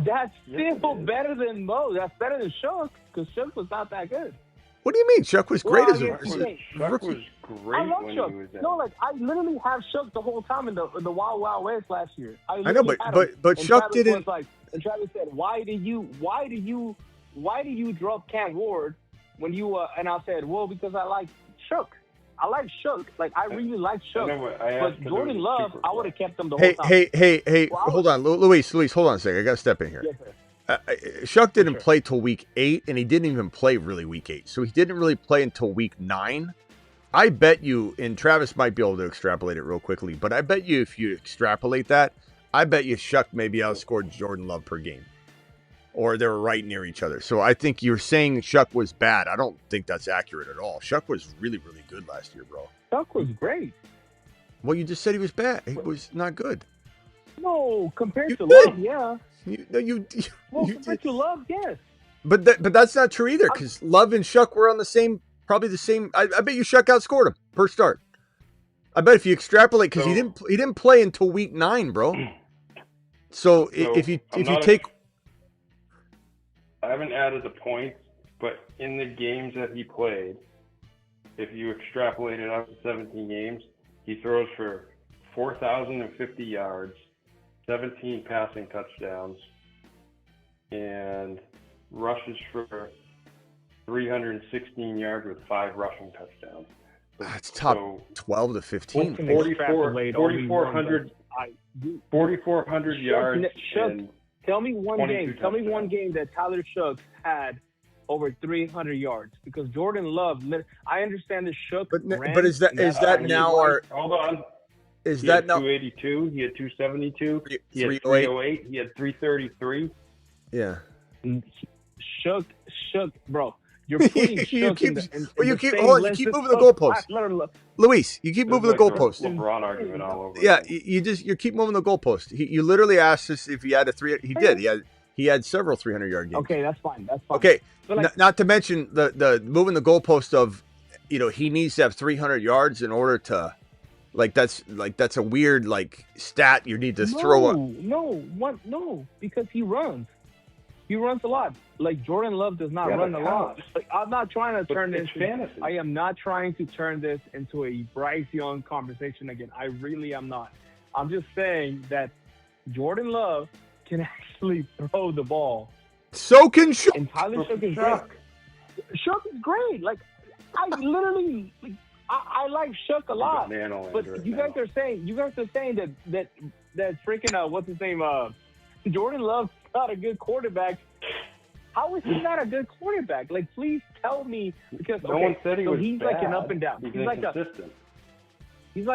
that's still better than Mo. That's better than Shuck because Shuck was not that good. What do you mean? Shuck was great as a rookie. Shuck was great. I love when Shuck. He was in. No, like I literally have Shuck the whole time in the Wild Wild West last year. I know, but Shuck didn't. And Travis said, "Why do you drop Cam Ward when you?" And I said, "Well, because I like Shuck. I like Shuck. Like I really like Shuck. But Jordan Love, I would have kept them the whole time." Hey! Well, hold on, Luis, hold on a second. I got to step in here. Yes, sir. Shuck didn't play till week 8, and he didn't even play really week 8. So he didn't really play until week 9. I bet you, and Travis might be able to extrapolate it real quickly, but I bet you if you extrapolate that, I bet you Shuck maybe outscored Jordan Love per game. Or they were right near each other. So I think you're saying Shuck was bad. I don't think that's accurate at all. Shuck was really, really good last year, bro. Shuck was great. Well, you just said he was bad. He was not good. No, compared to Love, yeah. Compared to Love, yes. But that's not true either, because Love and Shuck were on probably the same. I bet you Shuck outscored him per start. I bet if you extrapolate, because he didn't play until week 9, bro. So if you take, I haven't added the points, but in the games that he played, if you extrapolate it out to 17 games, he throws for 4,050 yards. 17 passing touchdowns and rushes for 316 yards with 5 rushing touchdowns. That's top 12 to 15. 4,400 yards. Tell me one game that Tyler Shuck had over 300 yards, because Jordan Love. I understand the Shuck, but is that now our? Hold on. Is that now 282? He had 272. He had 308. He had 333. Yeah. Shuck, bro. You're putting Shuck you keep moving the goalpost. Luis, you keep moving the goalpost. LeBron argument all over. Yeah, you keep moving the goalpost. You literally asked us if he had a 3. He did. He had several 300-yard games. Okay, that's fine. Okay, not to mention the moving the goalpost of, he needs to have 300 yards in order to. That's a weird stat you need to throw up. No, because he runs. He runs a lot. Like Jordan Love does not run a lot. I'm not trying to turn this fantasy. I am not trying to turn this into a Bryce Young conversation again. I really am not. I'm just saying that Jordan Love can actually throw the ball. So can Shuck. And Tyler Shuck is great. Shuck is great. I literally I like Shuck a lot, but you guys are saying that freaking what's his name? Jordan Love's not a good quarterback. How is he not a good quarterback? Please tell me, because no one said he was he's bad. Like an up and down. He's inconsistent. He's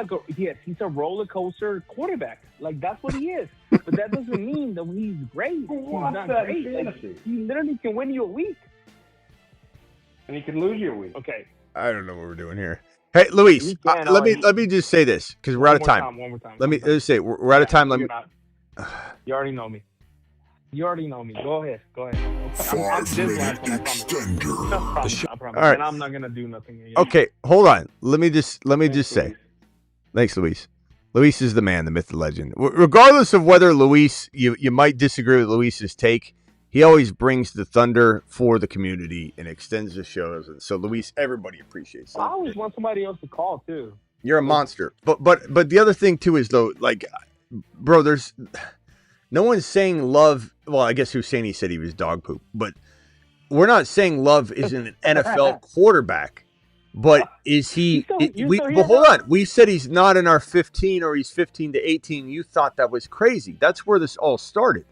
a roller coaster quarterback. That's what he is. But that doesn't mean that he's great. He's not great. He literally can win you a week. And he can lose you a week. Okay. I don't know what we're doing here. Hey, Luis, let me just say this because we're out of time. One more time. Let me just say we're out of time. You already know me. Go ahead. I'm 5-minute extender. I promise. All right. And I'm not gonna do nothing. Okay, hold on. Let me just say. Thanks, Luis. Luis is the man, the myth, the legend. Regardless of whether Luis, you might disagree with Luis's take, he always brings the thunder for the community and extends the shows. And so, Luis, everybody appreciates that. I always want somebody else to call too. You're a monster. But the other thing too is though, like, bro, there's no one's saying Love. Well, I guess Husseini said he was dog poop, but we're not saying Love isn't an NFL quarterback. But is he? But hold on. We said he's not in our 15 or he's 15 to 18. You thought that was crazy. That's where this all started.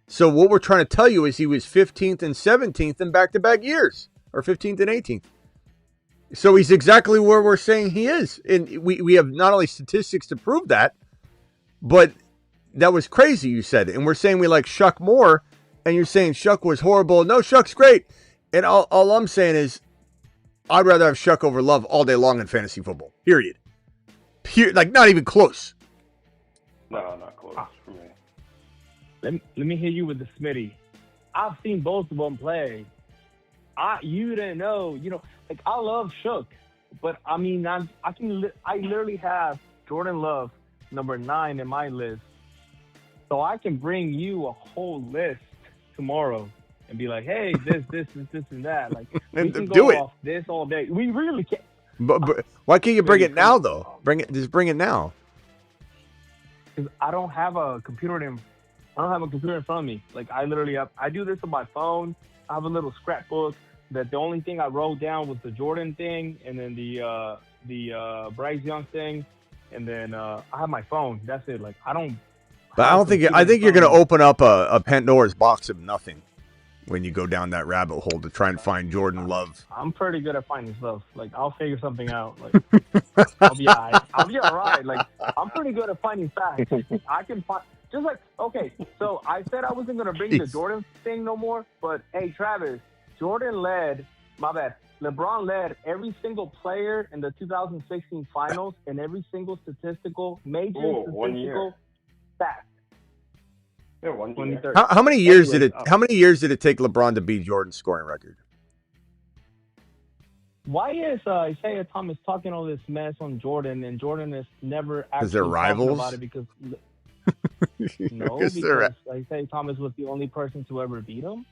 So what we're trying to tell you is he was 15th and 17th in back-to-back years, or 15th and 18th. So he's exactly where we're saying he is. And we have not only statistics to prove that, but that was crazy, you said. And we're saying we like Shuck more, and you're saying Shuck was horrible. No, Shuck's great. And all I'm saying is I'd rather have Shuck over Love all day long in fantasy football, period. Like, not even close. No, not close for me. Let me hit you with the Smitty. I've seen both of them play. You didn't know, like I love Shook, but I mean I literally have Jordan Love number 9 in my list, so I can bring you a whole list tomorrow and be like, hey, this and that. Like we can go off this all day. We really can. But why can't you bring it now though? Bring it now. Because I don't have a computer in front of me. Like I literally I do this on my phone. I have a little scrapbook that the only thing I wrote down was the Jordan thing and then the Bryce Young thing, and then I have my phone. That's it. Like I don't. But I think you're going to open up a Pandora's box of nothing when you go down that rabbit hole to try and find Jordan Love. I'm pretty good at finding stuff. Like I'll figure something out. Like I'll be all right. Like I'm pretty good at finding facts. I can find. Just like, okay, so I said I wasn't going to bring the Jordan thing no more, but hey, Travis, LeBron led every single player in the 2016 finals and every single major statistical stat. Yeah, 1 year. How many years did it take LeBron to beat Jordan's scoring record? Why is Isaiah Thomas talking all this mess on Jordan and Jordan is never actually they're rivals? About it because no, because Isaiah Thomas was the only person to ever beat him,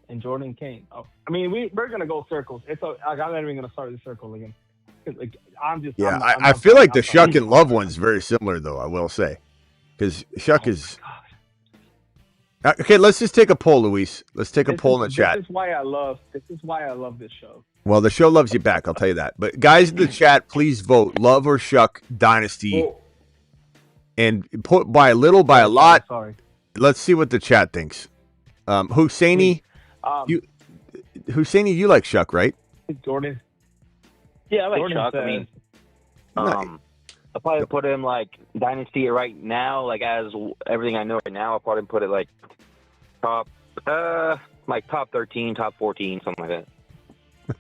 and Jordan came. Oh, I mean, we're gonna go circles. I'm not even gonna start the circle again. Like I feel like the Shuck and Love one's very similar, though. I will say, because Shuck is. Okay, let's just take a poll, Luis. Let's take a poll in the chat. This is why I love this show. Well, the show loves you back. I'll tell you that. But guys in the chat, please vote Love or Shuck Dynasty. Oh. And put by a little, by a lot. Sorry. Let's see what the chat thinks. Husseini, you like Shuck, right? Jordan. Yeah, I like Jordan Shuck. says, I mean, I'll probably put him like Dynasty right now, like as everything I know right now. I'll probably put it like top 13, top 14, something like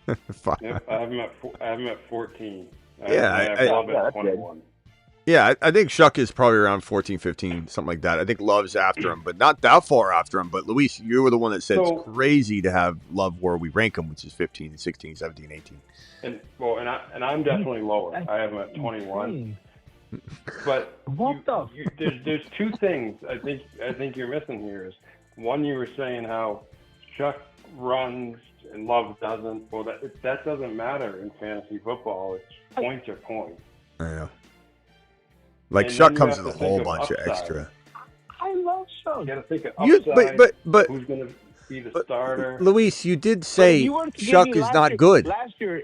that. Fine. Yep, I have him at 14. I Yeah, Love at 21. Yeah, I think Shuck is probably around 14, 15, something like that. I think Love's after him, but not that far after him. But, Luis, you were the one that said it's crazy to have Love where we rank him, which is 15, 16, 17, 18. And I'm definitely lower. I have him at 21. But there's two things I think you're missing here. Is one, you were saying how Shuck runs and Love doesn't. Well, that doesn't matter in fantasy football. It's points or points. I know. Like, Shuck comes with a whole bunch of extra. I love Shuck. You got to think of upside. But who's going to be the starter? Luis, you did say Shuck is not good. Last year,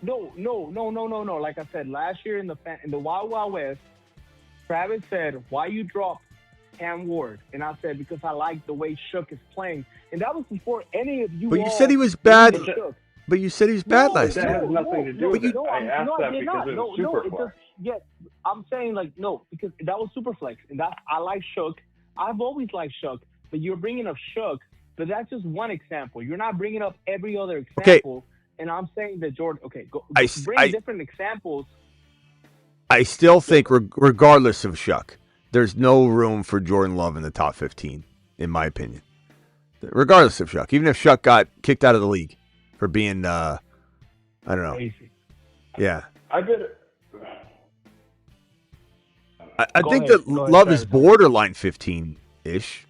no. Like I said, last year in the Wild Wild West, Travis said, "Why you dropped Cam Ward?" And I said, "Because I like the way Shuck is playing." And that was before any of you. But you said he was bad. But you said he was bad last year. That has nothing to do with it. I asked that because it was Superflex. Yes, I'm saying because that was Superflex, and I like Shuck. I've always liked Shuck, but you're bringing up Shuck, but that's just one example. You're not bringing up every other example and I'm saying that Jordan. Okay, bring different examples. I still think, regardless of Shuck, there's no room for Jordan Love in the top 15, in my opinion. Regardless of Shuck, even if Shuck got kicked out of the league for being, I don't know. Crazy. Yeah. I bet. I think that Love is borderline 15-ish.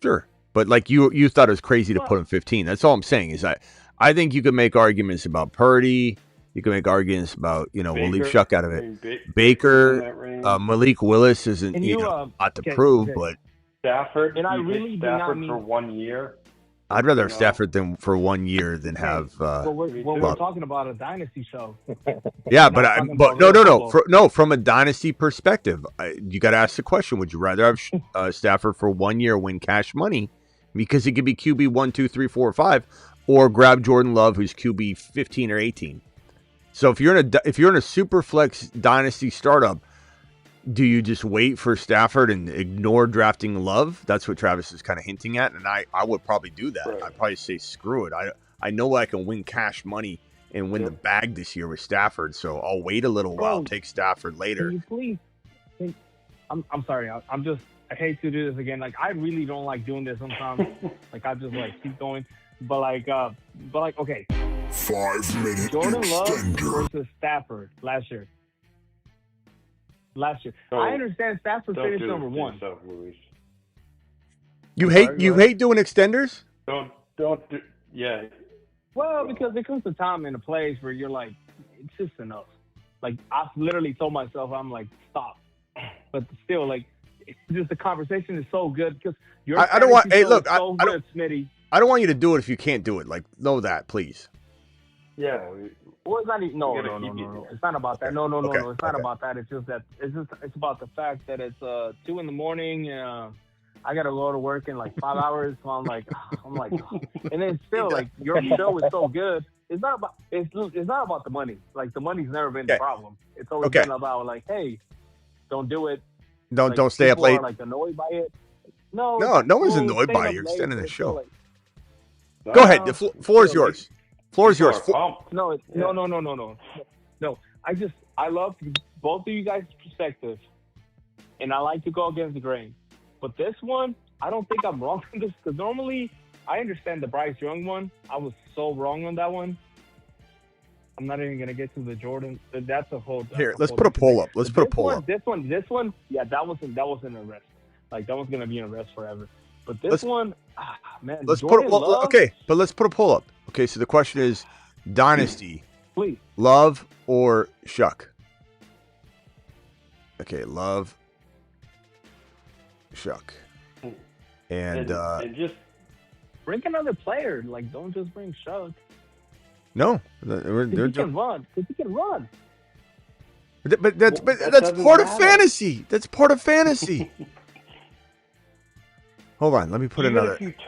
Sure. But like you thought it was crazy to put him 15. That's all I'm saying is I think you can make arguments about Purdy. You can make arguments about, we'll leave Shuck out of it. Baker, Malik Willis isn't, not to prove, but Stafford, and I really do not mean for 1 year. I'd rather have Stafford for 1 year than have. We're talking about a dynasty show. Yeah, but no. From a dynasty perspective, you got to ask the question: would you rather have Stafford for 1 year, win cash money, because he could be QB 1, 2, 3, 4, 5, or grab Jordan Love, who's QB 15 or 18? So if you're in a super flex dynasty startup, do you just wait for Stafford and ignore drafting Love? That's what Travis is kind of hinting at, and I would probably do that. Right. I'd probably say screw it. I know I can win cash money and win the bag this year with Stafford, so I'll wait a little while, take Stafford later. Can you please? I'm sorry. I hate to do this again. Like, I really don't like doing this sometimes. Like, I just keep going. But okay. 5 minute Jordan Love extender versus Stafford last year. I understand Stafford finished number 1. You hate doing extenders? Don't do. Yeah. Well, because there comes a time in a place where you're like, it's just enough. Like, I've literally told myself, I'm like, stop. But still, like, it's just the conversation is so good because I don't want. Hey, look, Smitty. I don't want you to do it if you can't do it. Like, know that, please. Yeah. Well, it's not even, no. It's not about that. No. It's not about that. It's about the fact that it's 2 a.m. I gotta go to work in like 5 hours. So I'm like, and then still like your show is so good. It's not about the money. Like, the money's never been the problem. It's always been about like, hey, don't do it. Don't stay up late. Are, like, annoyed by it. No one's annoyed by it. You're extending the show. Go ahead. The floor is yours. Floor is yours. No. I love both of you guys' perspectives, and I like to go against the grain. But this one, I don't think I'm wrong on this, because normally I understand the Bryce Young one. I was so wrong on that one. I'm not even gonna get to the Jordan. That's a whole. Here, let's put a poll up. This one. Yeah, that wasn't a rest. Like, that was gonna be in a rest forever. But this one, man. Let's put a poll up. Okay, so the question is, Dynasty, please, Love or Shuck? Okay, Love, Shuck, and just bring another player. Like, don't just bring Shuck. No, he can run. But that's part of fantasy. That's part of fantasy. Hold on, let me put another. Even if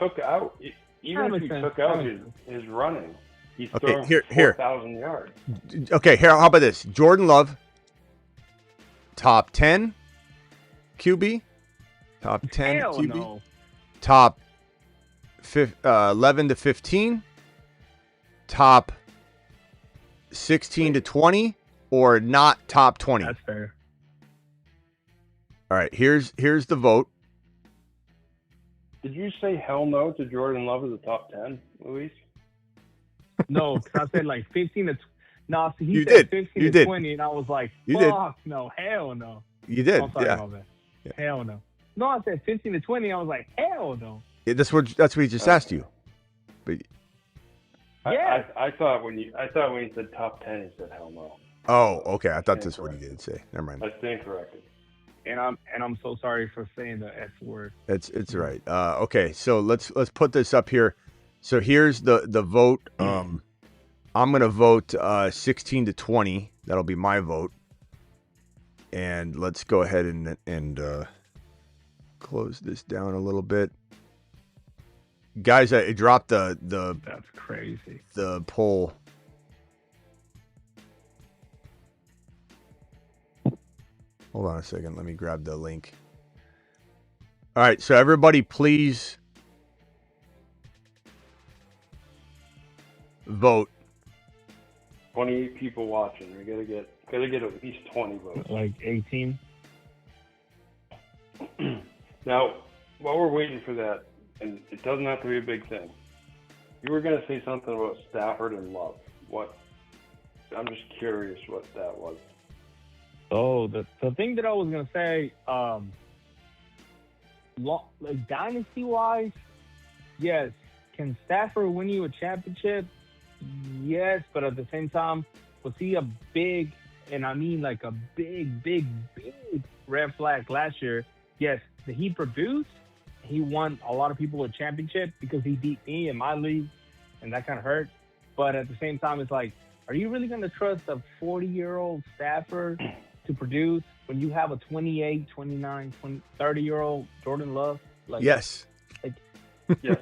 you took out his running, he's throwing 4,000 yards. Okay, here. How about this? Jordan Love, top 10 QB, top 10 Hell QB, no. top 11 to 15, top 16 to 20, or not top 20. That's fair. All right, here's the vote. Did you say hell no to Jordan Love as a top 10, Luis? No, because I said like 15 to. No, so you said did. 15 you to did. 20, and I was like, you fuck, no, hell no. You did. I'm sorry yeah. about that. Yeah. Hell no. No, I said 15 to 20. I was like, hell no. Yeah, that's what he just asked you. But yeah, I thought when you said top 10, he said hell no. Oh, okay. I thought that's what he did say. Never mind. I stand corrected. And I'm so sorry for saying the S word. It's right. Okay, so let's put this up here. So here's the vote. I'm gonna vote 16 to 20. That'll be my vote. And let's go ahead and close this down a little bit. Guys, I dropped the That's crazy. The poll. Hold on a second. Let me grab the link. All right, so everybody please vote 28 people watching. We gotta get at least 20 votes. Like 18. Now, while we're waiting for that, and it doesn't have to be a big thing, you were gonna say something about Stafford and Love. What? I'm just curious what that was. Oh, the thing that I was gonna say, like dynasty wise, yes. Can Stafford win you a championship? Yes, but at the same time, was he a big, and I mean like a big red flag last year? Yes. Did he produce? He won a lot of people a championship because he beat me in my league, and that kind of hurt. But at the same time, it's like, are you really going to trust a 40-year-old Stafford to produce when you have a 28, 29, 30-year-old Jordan Love? Like, Yes. Like, Yes.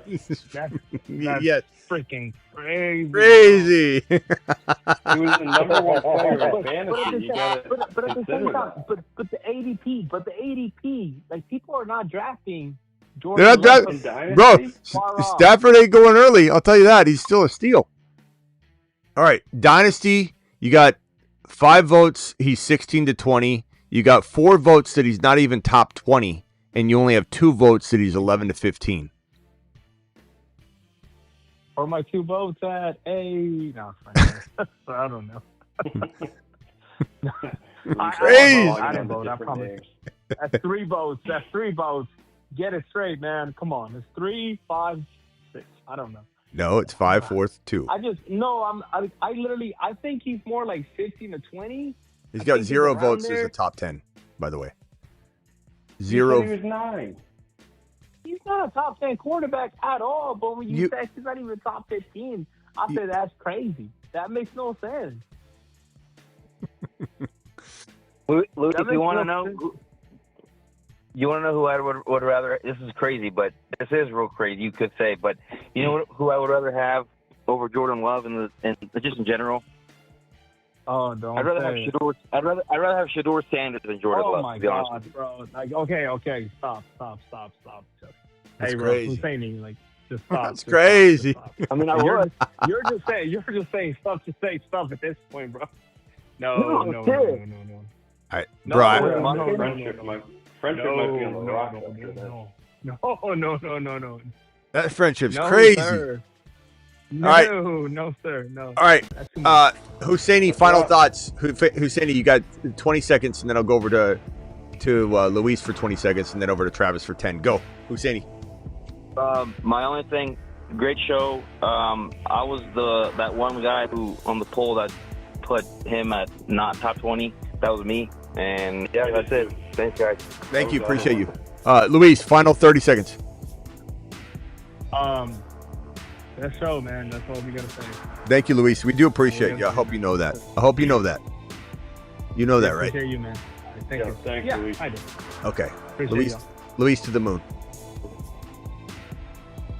that's Yes. freaking crazy. Crazy. He was the number one player in fantasy. You gotta But at the consider same time, that. but the ADP, like people are not drafting They're Jordan not Love drafting- from Bro, Dynasty. Far off. Stafford ain't going early. I'll tell you that. He's still a steal. All right. Dynasty, you got 5 votes. He's 16 to 20. You got 4 votes that he's not even top 20. And you only have 2 votes that he's 11 to 15. Or my 2 votes at A. No, it's fine. I don't know. Crazy. I didn't vote. I promise. That's 3 votes. That's 3 votes. Get it straight, man. Come on. It's 3, 5, 6. I don't know. No, it's 5, 4, 2. I think he's more like 15 to 20. He's I got think 0 around votes as there. a top 10, by the way. He 0. was 9. He's not a top 10 quarterback at all, but when you You- say he's not even top 15, I say that's crazy. That makes no sense. Luke, That if you makes want to no know, sense. you want to know who I would rather. This is crazy, but this is real crazy. You could say, but you know who I would rather have over Jordan Love and just in general. Oh, don't I'd rather have say it. Shador. I'd rather have Shador Sanders than Jordan Oh Love. my to be honest God, with you. bro! Like, okay, stop. Just, That's hey, crazy. bro, Husseini, like, just stop. That's just crazy. Stop, just stop. I mean, I You're would. you're just saying stuff to say stuff at this point, bro. No. All right, No, bro. no, Friendship might be on the rocks after that. No. That friendship's No, crazy. Sir. No, All right. no, sir, no. All right. That's too much. Husseini, final thoughts. Husseini, you got 20 seconds, and then I'll go over to Luis for 20 seconds, and then over to Travis for 10. Go, Husseini. My only thing, great show. I was that one guy who on the poll that put him at not top 20. That was me. And yeah, that's it. Thanks, guys. Thank you. Appreciate you. Luis, final 30 seconds. That show, man. That's all we gotta say. Thank you, Luis. We do appreciate you. I hope you know that. You know that, right? Appreciate you, man. Thank you. Thanks, Yeah, Luis. I do. Okay. Appreciate Luis to the moon.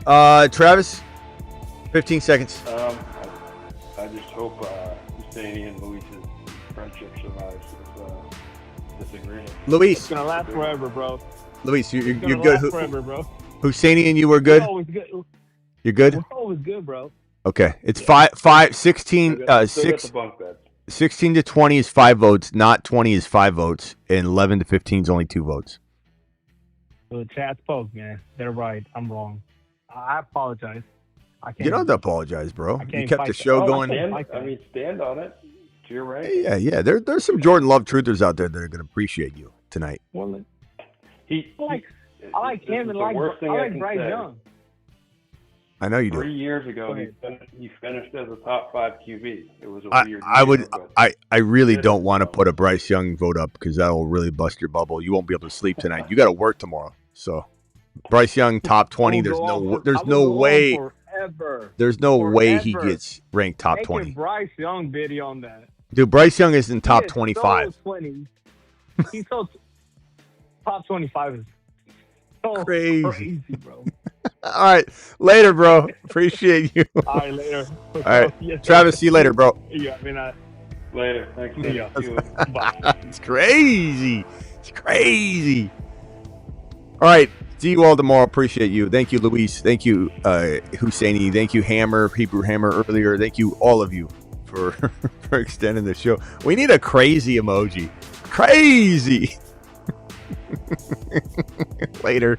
Travis, 15 seconds. I just hope Husseini and Luis's friendship survives this disagreement. Luis, It's gonna last forever, bro. Luis, you're It's gonna good. last forever, bro. Husseini and you were good. We're always good. You're good. We're always good, bro. Okay. It's 16 Still got six. the bunk beds. 16 to 20 is 5 votes. Not 20 is 5 votes. And 11 to 15 is only 2 votes. So the chat spoke, man. They're right. I'm wrong. I apologize. I can't. You don't have to apologize, bro. I can't You kept fight the that. show Oh, I going. can't. Stand on it. It's your right. Yeah. There's some Jordan Love truthers out there that are going to appreciate you tonight. Well, He, I like this him is and the like worst thing I I like can Bryce say. Young. I know you 3 do. years ago, Go he finished as a top 5 QB. It was a weird I would. year, but I really Good. don't want to put a Bryce Young vote up because that'll really bust your bubble. You won't be able to sleep tonight. You got to work tomorrow. So, Bryce Young top 20. I There's will no. go on There's for- I no will go on way. Forever. There's no way he Forever. gets ranked top Make 20. a Bryce Young video on that. Dude, Bryce Young is in top He is 25. So 20. He's so top 25 is so Crazy. crazy, bro. All right, later, bro. Appreciate you. All right, later. All right, Yes, Travis. See you later, bro. Yeah, I mean, later. Thanks. Yeah. Bye. It's crazy. It's crazy. All right. See you all tomorrow. Appreciate you. Thank you, Luis. Thank you, Husseini. Thank you, Hammer, Hebrew Hammer earlier. Thank you, all of you, for for extending the show. We need a crazy emoji. Crazy. Later.